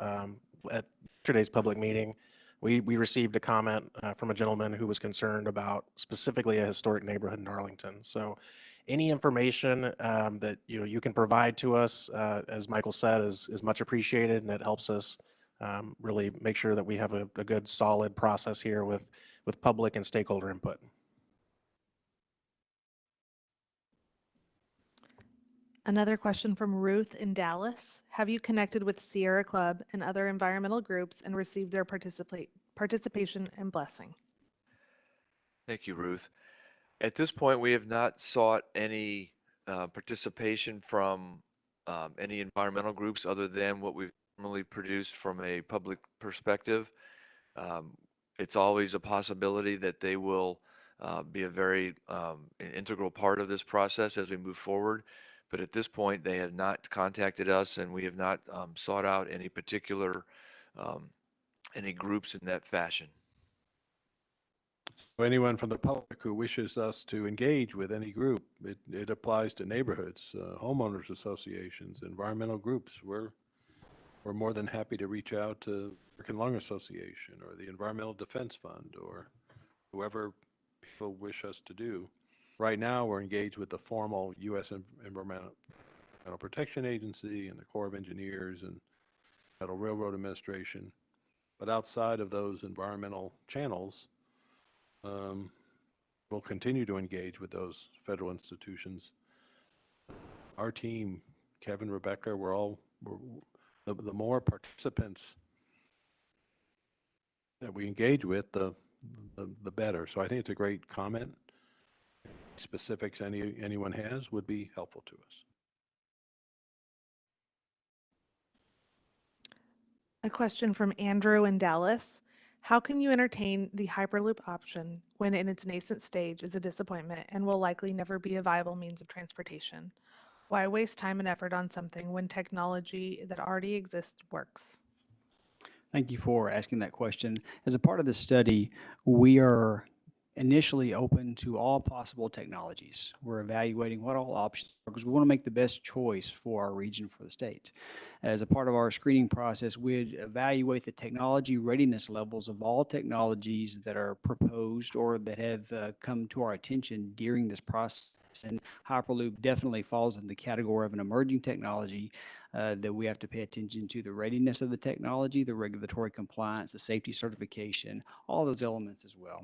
at yesterday's public meeting, we received a comment from a gentleman who was concerned about specifically a historic neighborhood in Arlington. So any information that you can provide to us, as Michael said, is much appreciated, and it helps us really make sure that we have a good, solid process here with public and stakeholder input. Another question from Ruth in Dallas. Have you connected with Sierra Club and other environmental groups and received their participation and blessing? Thank you, Ruth. At this point, we have not sought any participation from any environmental groups other than what we've normally produced from a public perspective. It's always a possibility that they will be a very integral part of this process as we move forward. But at this point, they have not contacted us, and we have not sought out any particular any groups in that fashion. So anyone from the public who wishes us to engage with any group, it applies to neighborhoods, homeowners associations, environmental groups. We're more than happy to reach out to American Lung Association or the Environmental Defense Fund or whoever people wish us to do. Right now, we're engaged with the formal U.S. Environmental Protection Agency and the Corps of Engineers and Federal Railroad Administration. But outside of those environmental channels, we'll continue to engage with those federal institutions. Our team, Kevin, Rebecca, the more participants that we engage with, the better. So I think it's a great comment. Specifics anyone has would be helpful to us. A question from Andrew in Dallas. How can you entertain the Hyperloop option when in its nascent stage is a disappointment and will likely never be a viable means of transportation? Why waste time and effort on something when technology that already exists works? Thank you for asking that question. As a part of this study, we are initially open to all possible technologies. We're evaluating what all options are because we want to make the best choice for our region, for the state. As a part of our screening process, we'd evaluate the technology readiness levels of all technologies that are proposed or that have come to our attention during this process. And Hyperloop definitely falls in the category of an emerging technology that we have to pay attention to the readiness of the technology, the regulatory compliance, the safety certification, all those elements as well.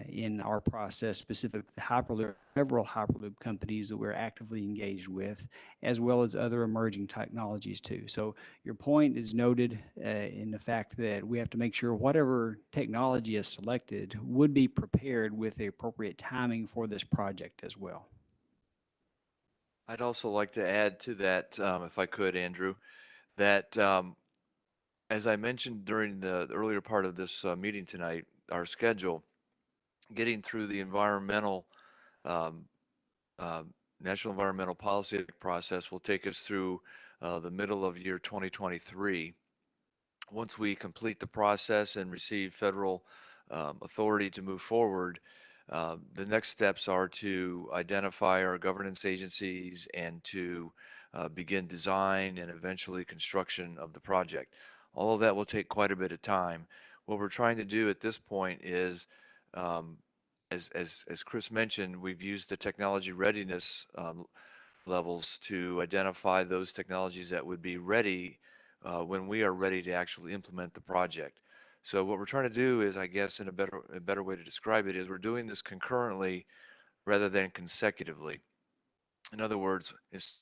In our process, specific to Hyperloop, several Hyperloop companies that we're actively engaged with, as well as other emerging technologies too. So your point is noted in the fact that we have to make sure whatever technology is selected would be prepared with the appropriate timing for this project as well. I'd also like to add to that, if I could, Andrew, that as I mentioned during the earlier part of this meeting tonight, our schedule, getting through the environmental, National Environmental Policy process will take us through the middle of year 2023. Once we complete the process and receive federal authority to move forward, the next steps are to identify our governance agencies and to begin design and eventually construction of the project. All of that will take quite a bit of time. What we're trying to do at this point is as Chris mentioned, we've used the technology readiness levels to identify those technologies that would be ready when we are ready to actually implement the project. So what we're trying to do is, I guess, in a better way to describe it is we're doing this concurrently rather than consecutively. In other words, it's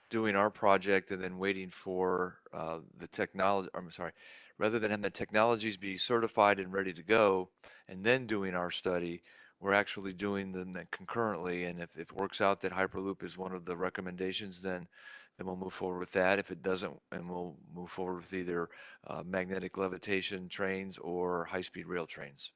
doing our project and then waiting for the technology, I'm sorry, rather than having the technologies be certified and ready to go and then doing our study, we're actually doing them then concurrently. And if it works out that Hyperloop is one of the recommendations, then we'll move forward with that. If it doesn't, and we'll move forward with either magnetic levitation trains or high-speed rail trains.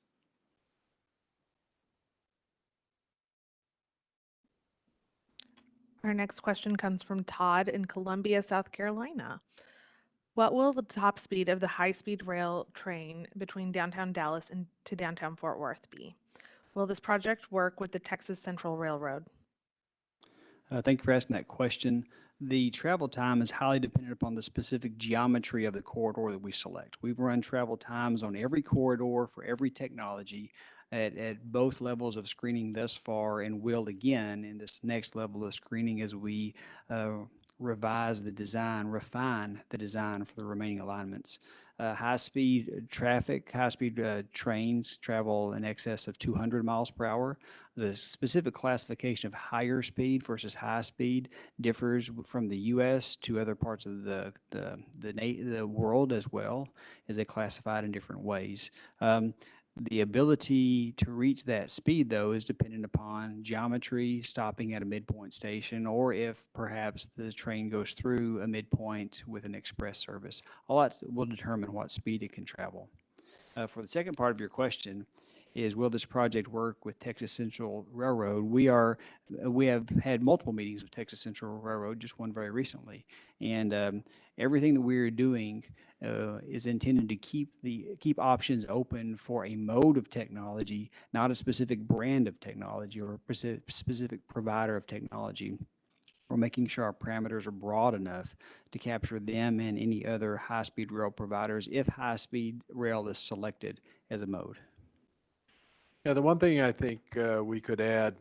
Our next question comes from Todd in Columbia, South Carolina. What will the top speed of the high-speed rail train between downtown Dallas and to downtown Fort Worth be? Will this project work with the Texas Central Railroad? Thank you for asking that question. The travel time is highly dependent upon the specific geometry of the corridor that we select. We've run travel times on every corridor for every technology at both levels of screening thus far, and will again in this next level of screening as we refine the design for the remaining alignments. High-speed trains travel in excess of 200 miles per hour. The specific classification of higher speed versus high speed differs from the U.S. to other parts of the world as well, as they classified in different ways. The ability to reach that speed, though, is dependent upon geometry, stopping at a midpoint station, or if perhaps the train goes through a midpoint with an express service. All that will determine what speed it can travel. For the second part of your question, is will this project work with Texas Central Railroad? We have had multiple meetings with Texas Central Railroad, just one very recently, and everything that we're doing is intended to keep options open for a mode of technology, not a specific brand of technology or a specific provider of technology. We're making sure our parameters are broad enough to capture them and any other high-speed rail providers if high-speed rail is selected as a mode. Yeah, the one thing I think we could add,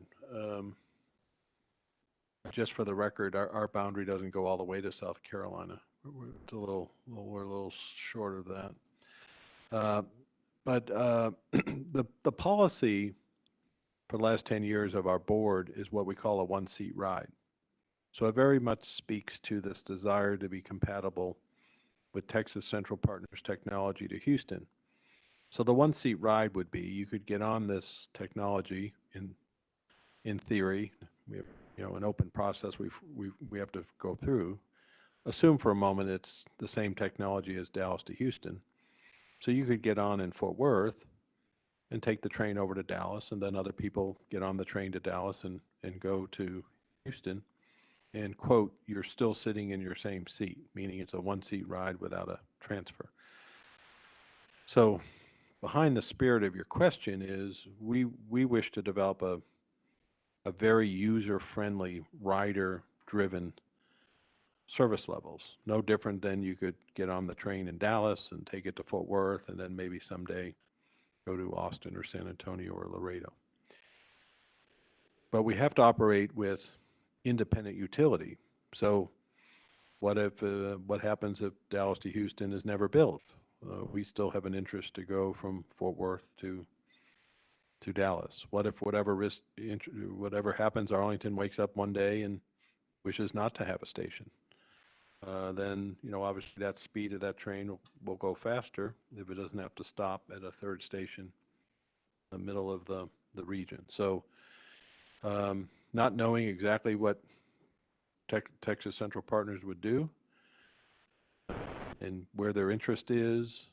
just for the record, our boundary doesn't go all the way to South Carolina. We're a little short of that. But the policy for the last 10 years of our board is what we call a one-seat ride. So it very much speaks to this desire to be compatible with Texas Central Partners technology to Houston. So the one-seat ride would be you could get on this technology in theory. We have an open process we have to go through. Assume for a moment it's the same technology as Dallas to Houston. So you could get on in Fort Worth and take the train over to Dallas, and then other people get on the train to Dallas and go to Houston. And quote, you're still sitting in your same seat, meaning it's a one-seat ride without a transfer. So behind the spirit of your question is we wish to develop a very user-friendly, rider-driven service levels. No different than you could get on the train in Dallas and take it to Fort Worth and then maybe someday go to Austin or San Antonio or Laredo. But we have to operate with independent utility. So what happens if Dallas to Houston is never built? We still have an interest to go from Fort Worth to Dallas. What if whatever happens, Arlington wakes up one day and wishes not to have a station? Then obviously that speed of that train will go faster if it doesn't have to stop at a third station in the middle of the region. So not knowing exactly what Texas Central Partners would do and where their interest is,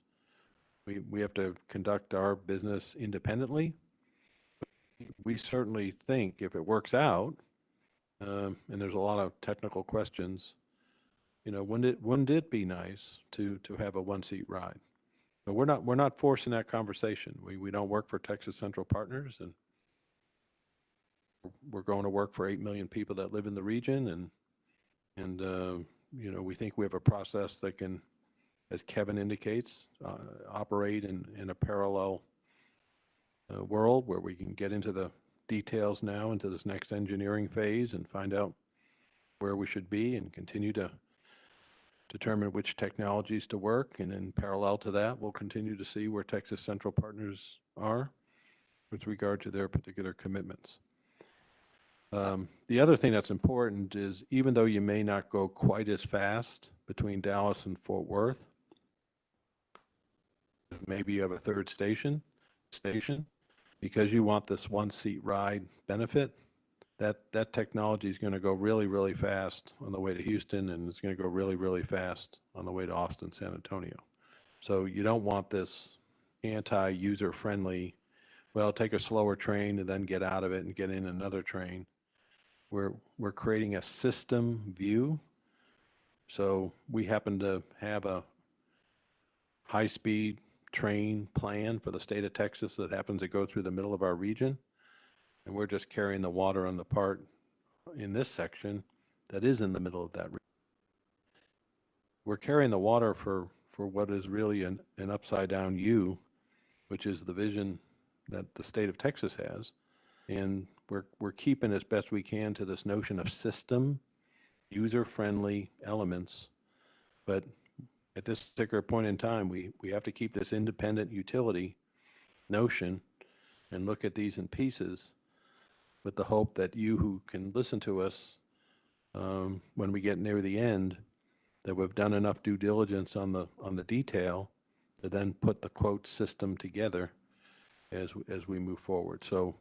we have to conduct our business independently. We certainly think if it works out, and there's a lot of technical questions, wouldn't it be nice to have a one-seat ride? But we're not forcing that conversation. We don't work for Texas Central Partners, and we're going to work for 8 million people that live in the region, and we think we have a process that can, as Kevin indicates, operate in a parallel world where we can get into the details now into this next engineering phase and find out where we should be and continue to determine which technologies to work. And in parallel to that, we'll continue to see where Texas Central partners are with regard to their particular commitments. The other thing that's important is even though you may not go quite as fast between Dallas and Fort Worth, maybe you have a third station, because you want this one-seat ride benefit, that technology is going to go really, really fast on the way to Houston, and it's going to go really, really fast on the way to Austin, San Antonio. So you don't want this anti-user-friendly, well, take a slower train and then get out of it and get in another train. We're creating a system view. So we happen to have a high-speed train plan for the state of Texas that happens to go through the middle of our region. And we're just carrying the water on the part in this section that is in the middle of that region. We're carrying the water for what is really an upside-down U, which is the vision that the state of Texas has. And we're keeping as best we can to this notion of system, user-friendly elements. But at this particular point in time, we have to keep this independent utility notion and look at these in pieces with the hope that you who can listen to us when we get near the end, that we've done enough due diligence on the detail to then put the quote system together as we move forward. So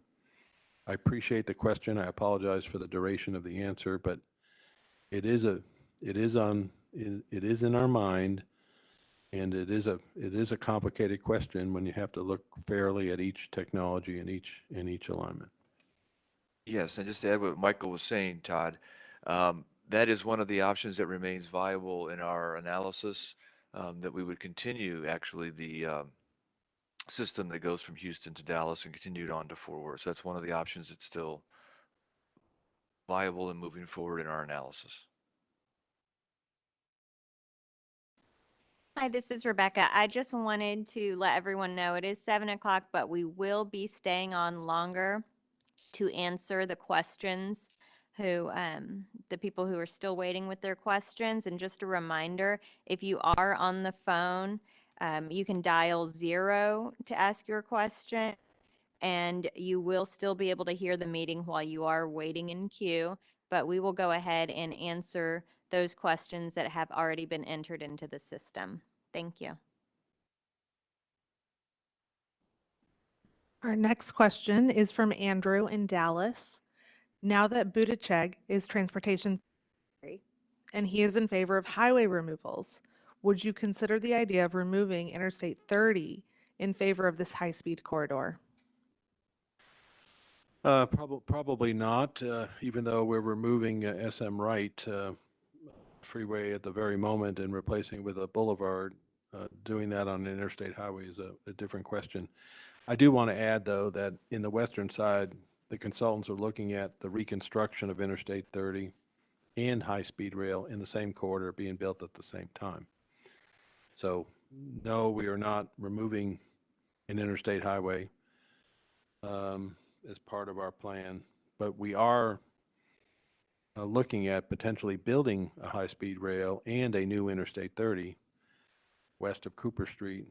I appreciate the question. I apologize for the duration of the answer, but it is in our mind, and it is a complicated question when you have to look fairly at each technology and each alignment. Yes, and just to add what Michael was saying, Todd, that is one of the options that remains viable in our analysis, that we would continue actually the system that goes from Houston to Dallas and continued on to Fort Worth. So that's one of the options that's still viable and moving forward in our analysis. Hi, this is Rebecca. I just wanted to let everyone know it is 7 o'clock, but we will be staying on longer to answer the questions the people who are still waiting with their questions. And just a reminder, if you are on the phone, you can dial 0 to ask your question, and you will still be able to hear the meeting while you are waiting in queue, but we will go ahead and answer those questions that have already been entered into the system. Thank you. Our next question is from Andrew in Dallas. Now that Buttigieg is transportation secretary and he is in favor of highway removals, would you consider the idea of removing Interstate 30 in favor of this high-speed corridor? Probably not, even though we're removing SM Wright freeway at the very moment and replacing it with a boulevard. Doing that on an interstate highway is a different question. I do want to add, though, that in the western side, the consultants are looking at the reconstruction of Interstate 30 and high-speed rail in the same corridor being built at the same time. So, no, we are not removing an interstate highway as part of our plan, but we are looking at potentially building a high-speed rail and a new Interstate 30 west of Cooper Street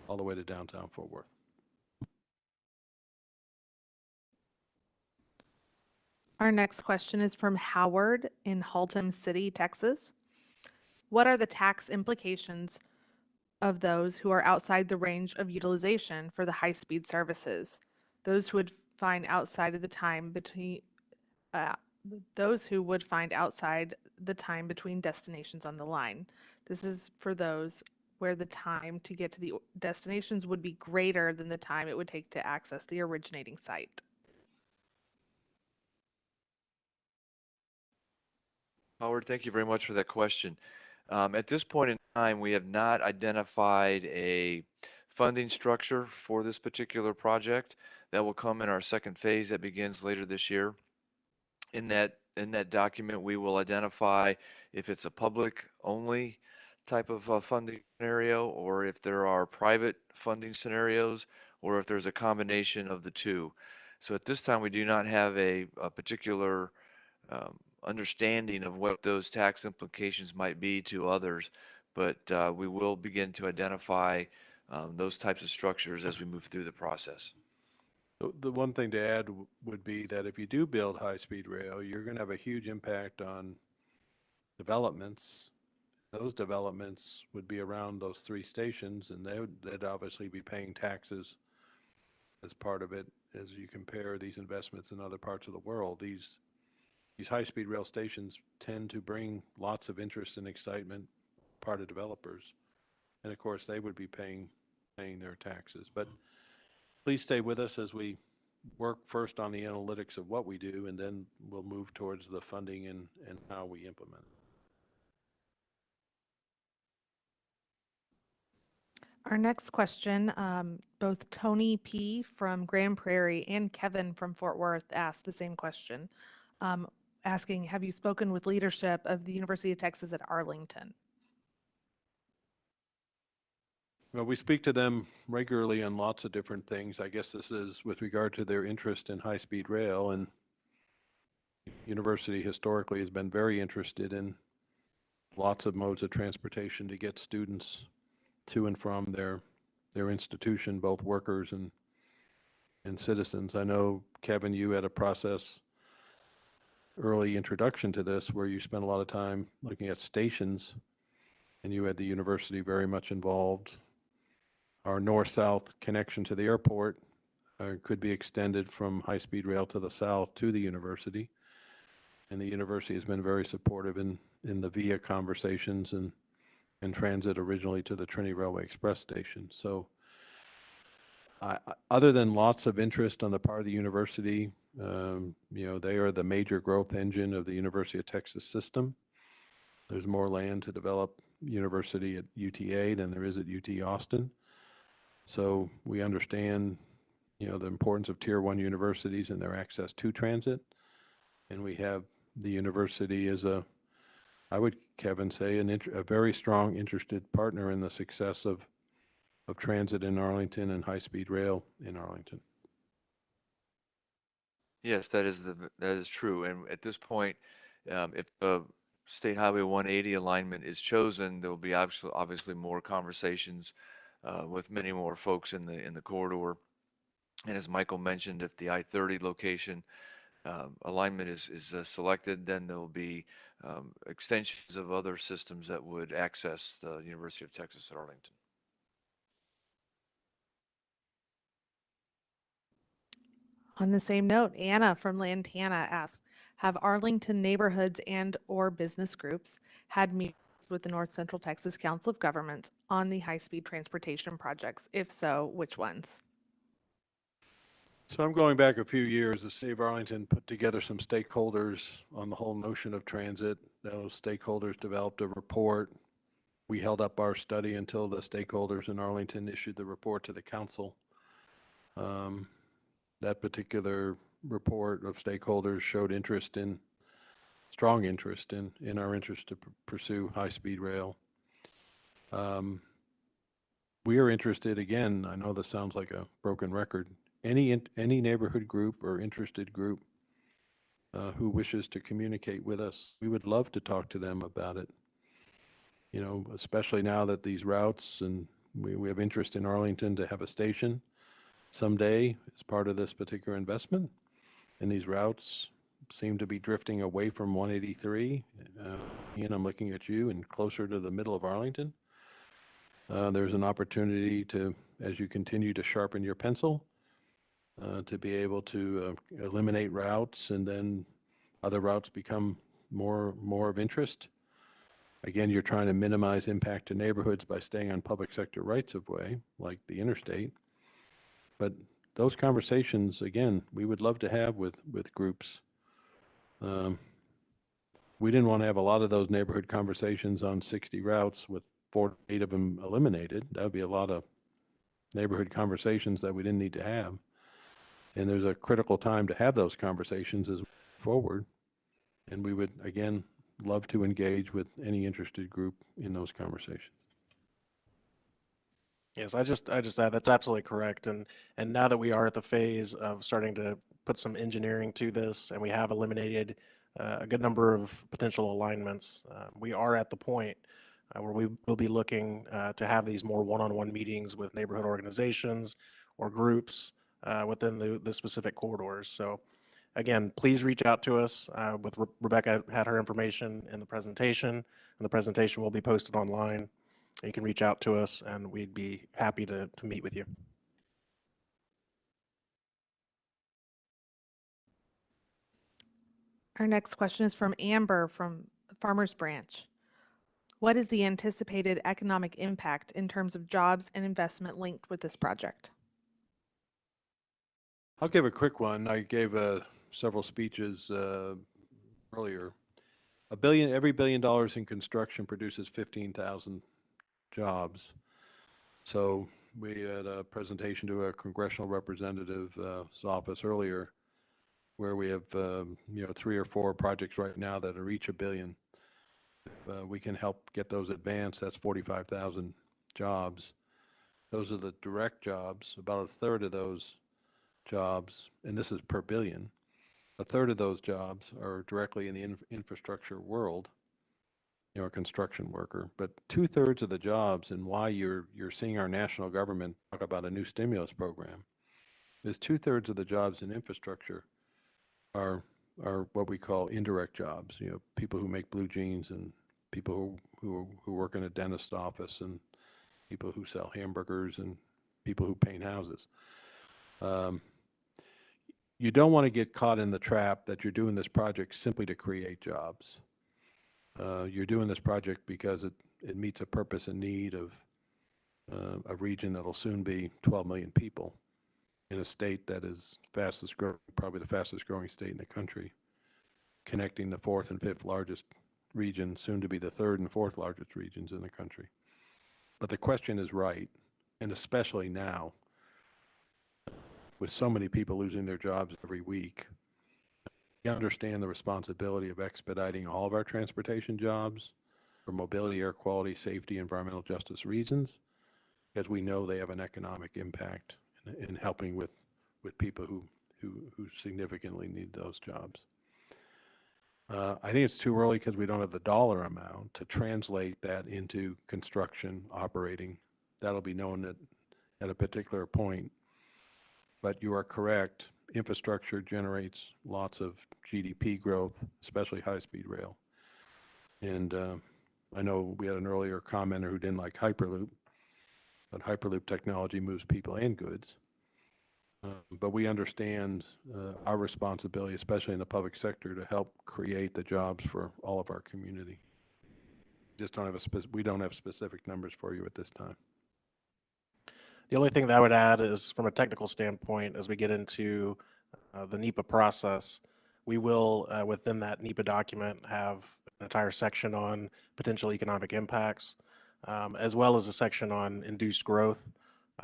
all the way to downtown Fort Worth. Our next question is from Howard in Haltom City, Texas. What are the tax implications of those who are outside the range of utilization for the high-speed services? Those who would find outside of the time between destinations on the line. This is for those where the time to get to the destinations would be greater than the time it would take to access the originating site. Howard, thank you very much for that question. At this point in time, we have not identified a funding structure for this particular project. That will come in our second phase that begins later this year. In that document, we will identify if it's a public only type of funding scenario, or if there are private funding scenarios, or if there's a combination of the two. So at this time, we do not have a particular understanding of what those tax implications might be to others, but we will begin to identify those types of structures as we move through the process. The one thing to add would be that if you do build high-speed rail, you're going to have a huge impact on developments. Those developments would be around those 3 stations, and they'd obviously be paying taxes as part of it. As you compare these investments in other parts of the world, these high-speed rail stations tend to bring lots of interest and excitement part of developers, and of course they would be paying their taxes. But please stay with us as we work first on the analytics of what we do, and then we'll move towards the funding and how we implement. Our next question, both Tony P. from Grand Prairie and Kevin from Fort Worth asked the same question, asking, have you spoken with leadership of the University of Texas at Arlington? Well, we speak to them regularly on lots of different things. I guess this is with regard to their interest in high-speed rail, and university historically has been very interested in lots of modes of transportation to get students to and from their institution, both workers and citizens. I know, Kevin, you had a process, early introduction to this, where you spent a lot of time looking at stations, and you had the university very much involved. Our north-south connection to the airport could be extended from high-speed rail to the south to the university, and the university has been very supportive in the VIA conversations and transit originally to the Trinity Railway Express station. So other than lots of interest on the part of the university, they are the major growth engine of the University of Texas system. There's more land to develop university at UTA than there is at UT Austin. So we understand, the importance of Tier 1 universities and their access to transit. And we have the university as I would, Kevin, say, a very strong interested partner in the success of transit in Arlington and high-speed rail in Arlington. Yes, that is true. And at this point, if State Highway 180 alignment is chosen, there will be obviously more conversations with many more folks in the corridor. And as Michael mentioned, if the I-30 location alignment is selected, then there will be extensions of other systems that would access the University of Texas at Arlington. On the same note, Anna from Lantana asks, have Arlington neighborhoods and or business groups had meetings with the North Central Texas Council of Governments on the high-speed transportation projects? If so, which ones? So I'm going back a few years. The city of Arlington put together some stakeholders on the whole notion of transit. Those stakeholders developed a report. We held up our study until the stakeholders in Arlington issued the report to the council. That particular report of stakeholders showed strong interest in our interest to pursue high-speed rail. We are interested, again, I know this sounds like a broken record, any neighborhood group or interested group who wishes to communicate with us, we would love to talk to them about it. Especially now that these routes, and we have interest in Arlington to have a station someday as part of this particular investment, and these routes seem to be drifting away from 183. Ian, I'm looking at you, and closer to the middle of Arlington. There's an opportunity to, as you continue to sharpen your pencil, to be able to eliminate routes, and then other routes become more of interest. Again, you're trying to minimize impact to neighborhoods by staying on public sector rights of way, like the interstate. But those conversations, again, we would love to have with groups. We didn't want to have a lot of those neighborhood conversations on 60 routes with 48 of them eliminated. That would be a lot of neighborhood conversations that we didn't need to have. And there's a critical time to have those conversations as we move forward. And we would, again, love to engage with any interested group in those conversations. Yes, I just add that's absolutely correct. And now that we are at the phase of starting to put some engineering to this, and we have eliminated a good number of potential alignments, we are at the point where we will be looking to have these more one-on-one meetings with neighborhood organizations or groups within the specific corridors. So again, please reach out to us. With Rebecca had her information in the presentation, and the presentation will be posted online. You can reach out to us, and we'd be happy to meet with you. Our next question is from Amber from Farmers Branch. What is the anticipated economic impact in terms of jobs and investment linked with this project? I'll give a quick one. I gave several speeches earlier. Every $1 billion in construction produces 15,000 jobs. So we had a presentation to a congressional representative's office earlier, where we have 3 or 4 projects right now that are each $1 billion. If we can help get those advanced, that's 45,000 jobs. Those are the direct jobs. About a third of those jobs, and this is per billion, a third of those jobs are directly in the infrastructure world, a construction worker. But 2/3 of the jobs, and why you're seeing our national government talk about a new stimulus program, is 2/3 of the jobs in infrastructure are what we call indirect jobs. People who make blue jeans, and people who work in a dentist office, and people who sell hamburgers, and people who paint houses. You don't want to get caught in the trap that you're doing this project simply to create jobs. You're doing this project because it meets a purpose and need of a region that'll soon be 12 million people in a state that is probably the fastest growing state in the country, connecting the 4th and 5th largest region, soon to be the 3rd and 4th largest regions in the country. But the question is right, and especially now, with so many people losing their jobs every week, we understand the responsibility of expediting all of our transportation jobs for mobility, air quality, safety, environmental justice reasons, because we know they have an economic impact in helping with people who significantly need those jobs. I think it's too early because we don't have the dollar amount to translate that into construction operating. That'll be known at a particular point. But you are correct. Infrastructure generates lots of GDP growth, especially high-speed rail. And I know we had an earlier commenter who didn't like Hyperloop, but Hyperloop technology moves people and goods. But we understand our responsibility, especially in the public sector, to help create the jobs for all of our community. We don't have specific numbers for you at this time. The only thing that I would add is, from a technical standpoint, as we get into the NEPA process, we will, within that NEPA document, have an entire section on potential economic impacts, as well as a section on induced growth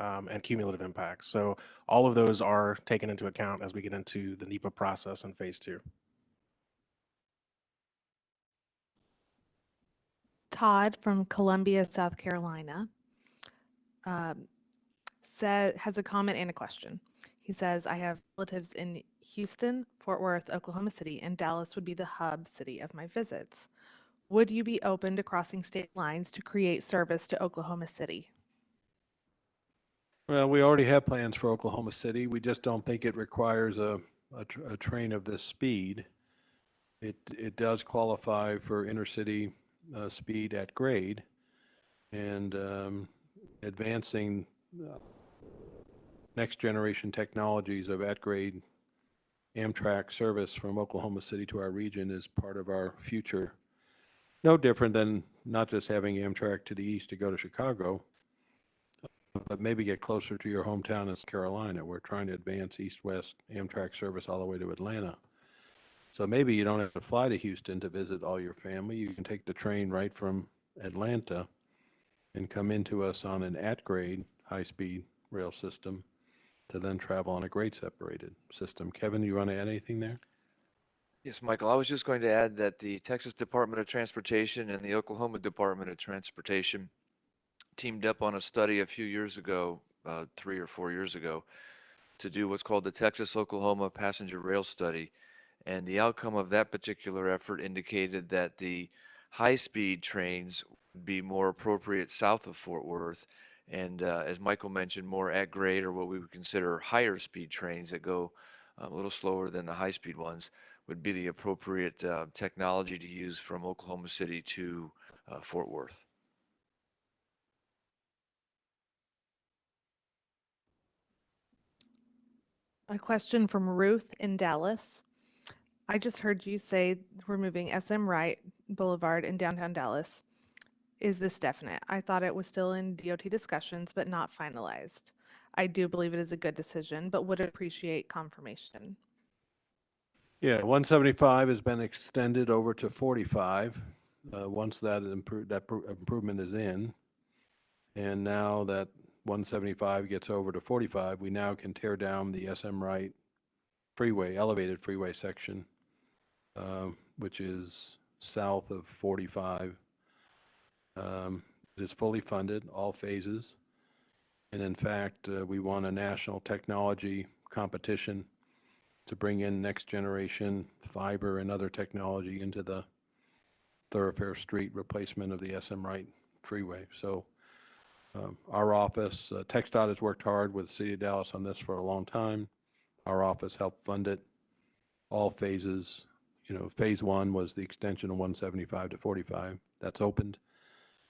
and cumulative impacts. So all of those are taken into account as we get into the NEPA process in phase 2. Todd from Columbia, South Carolina, has a comment and a question. He says, I have relatives in Houston, Fort Worth, Oklahoma City, and Dallas would be the hub city of my visits. Would you be open to crossing state lines to create service to Oklahoma City? Well, we already have plans for Oklahoma City. We just don't think it requires a train of this speed. It does qualify for intercity speed at grade, and advancing next generation technologies of at grade Amtrak service from Oklahoma City to our region is part of our future. No different than not just having Amtrak to the east to go to Chicago, but maybe get closer to your hometown in South Carolina. We're trying to advance east-west Amtrak service all the way to Atlanta. So maybe you don't have to fly to Houston to visit all your family. You can take the train right from Atlanta and come into us on an at-grade high-speed rail system to then travel on a grade-separated system. Kevin, you want to add anything there? Yes, Michael, I was just going to add that the Texas Department of Transportation and the Oklahoma Department of Transportation teamed up on a study a few years ago, 3 or 4 years ago, to do what's called the Texas-Oklahoma Passenger Rail Study. And the outcome of that particular effort indicated that the high-speed trains would be more appropriate south of Fort Worth. And as Michael mentioned, more at grade, or what we would consider higher speed trains that go a little slower than the high-speed ones, would be the appropriate technology to use from Oklahoma City to Fort Worth. A question from Ruth in Dallas. I just heard you say we're moving SM Wright Boulevard in downtown Dallas. Is this definite? I thought it was still in DOT discussions, but not finalized. I do believe it is a good decision, but would appreciate confirmation. Yeah, 175 has been extended over to 45, once that improvement is in. And now that 175 gets over to 45, we now can tear down the SM Wright freeway, elevated freeway section, which is south of 45. It is fully funded, all phases. And in fact, we won a national technology competition to bring in next generation fiber and other technology into the thoroughfare street replacement of the SM Wright freeway. So our office, TxDOT has worked hard with the City of Dallas on this for a long time. Our office helped fund it, all phases. You know, phase one was the extension of 175 to 45. That's opened.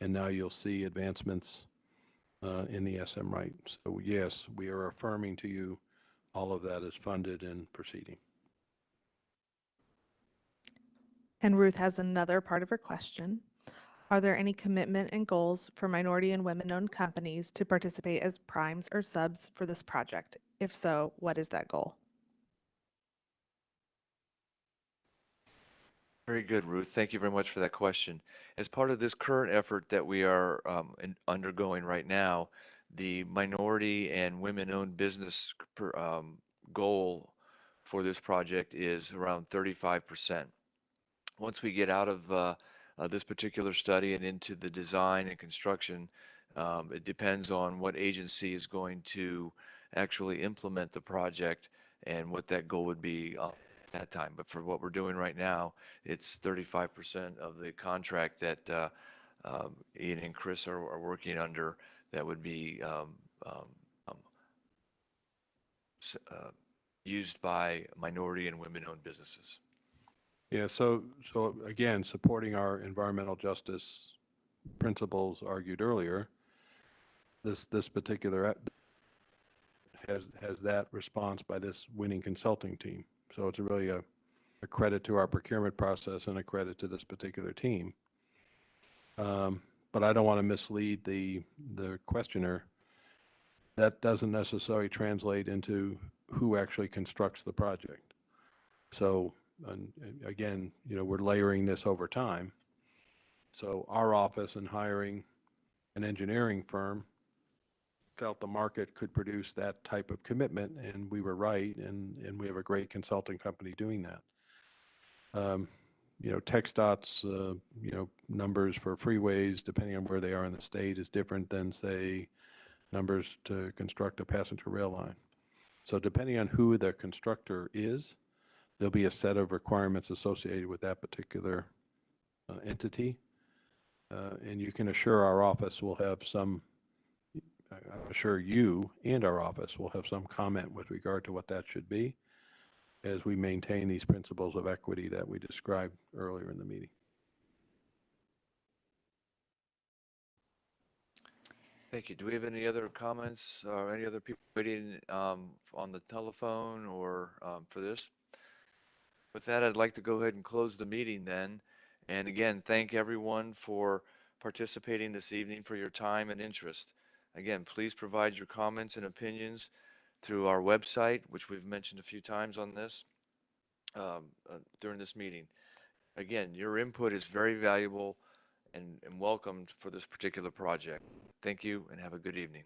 And now you'll see advancements in the SM Wright. So yes, we are affirming to you all of that is funded and proceeding. And Ruth has another part of her question. Are there any commitment and goals for minority and women-owned companies to participate as primes or subs for this project? If so, what is that goal? Very good, Ruth. Thank you very much for that question. As part of this current effort that we are undergoing right now, the minority and women-owned business goal for this project is around 35%. Once we get out of this particular study and into the design and construction, it depends on what agency is going to actually implement the project and what that goal would be at that time. But for what we're doing right now, it's 35% of the contract that Ian and Chris are working under that would be used by minority and women-owned businesses. Yeah, so again, supporting our environmental justice principles argued earlier, this particular has that response by this winning consulting team. So it's really a credit to our procurement process and a credit to this particular team. But I don't want to mislead the questioner. That doesn't necessarily translate into who actually constructs the project. So and again, you know, we're layering this over time. So our office in hiring an engineering firm felt the market could produce that type of commitment, and we were right, and we have a great consulting company doing that. You know, TxDOT's you know, numbers for freeways, depending on where they are in the state, is different than, say, numbers to construct a passenger rail line. So depending on who the constructor is, there'll be a set of requirements associated with that particular entity. And you can assure our office will have some, I'm sure you and our office will have some comment with regard to what that should be as we maintain these principles of equity that we described earlier in the meeting. Thank you. Do we have any other comments or any other people waiting on the telephone or for this? With that, I'd like to go ahead and close the meeting then. And again, thank everyone for participating this evening, for your time and interest. Again, please provide your comments and opinions through our website, which we've mentioned a few times on this during this meeting. Again, your input is very valuable and welcomed for this particular project. Thank you and have a good evening.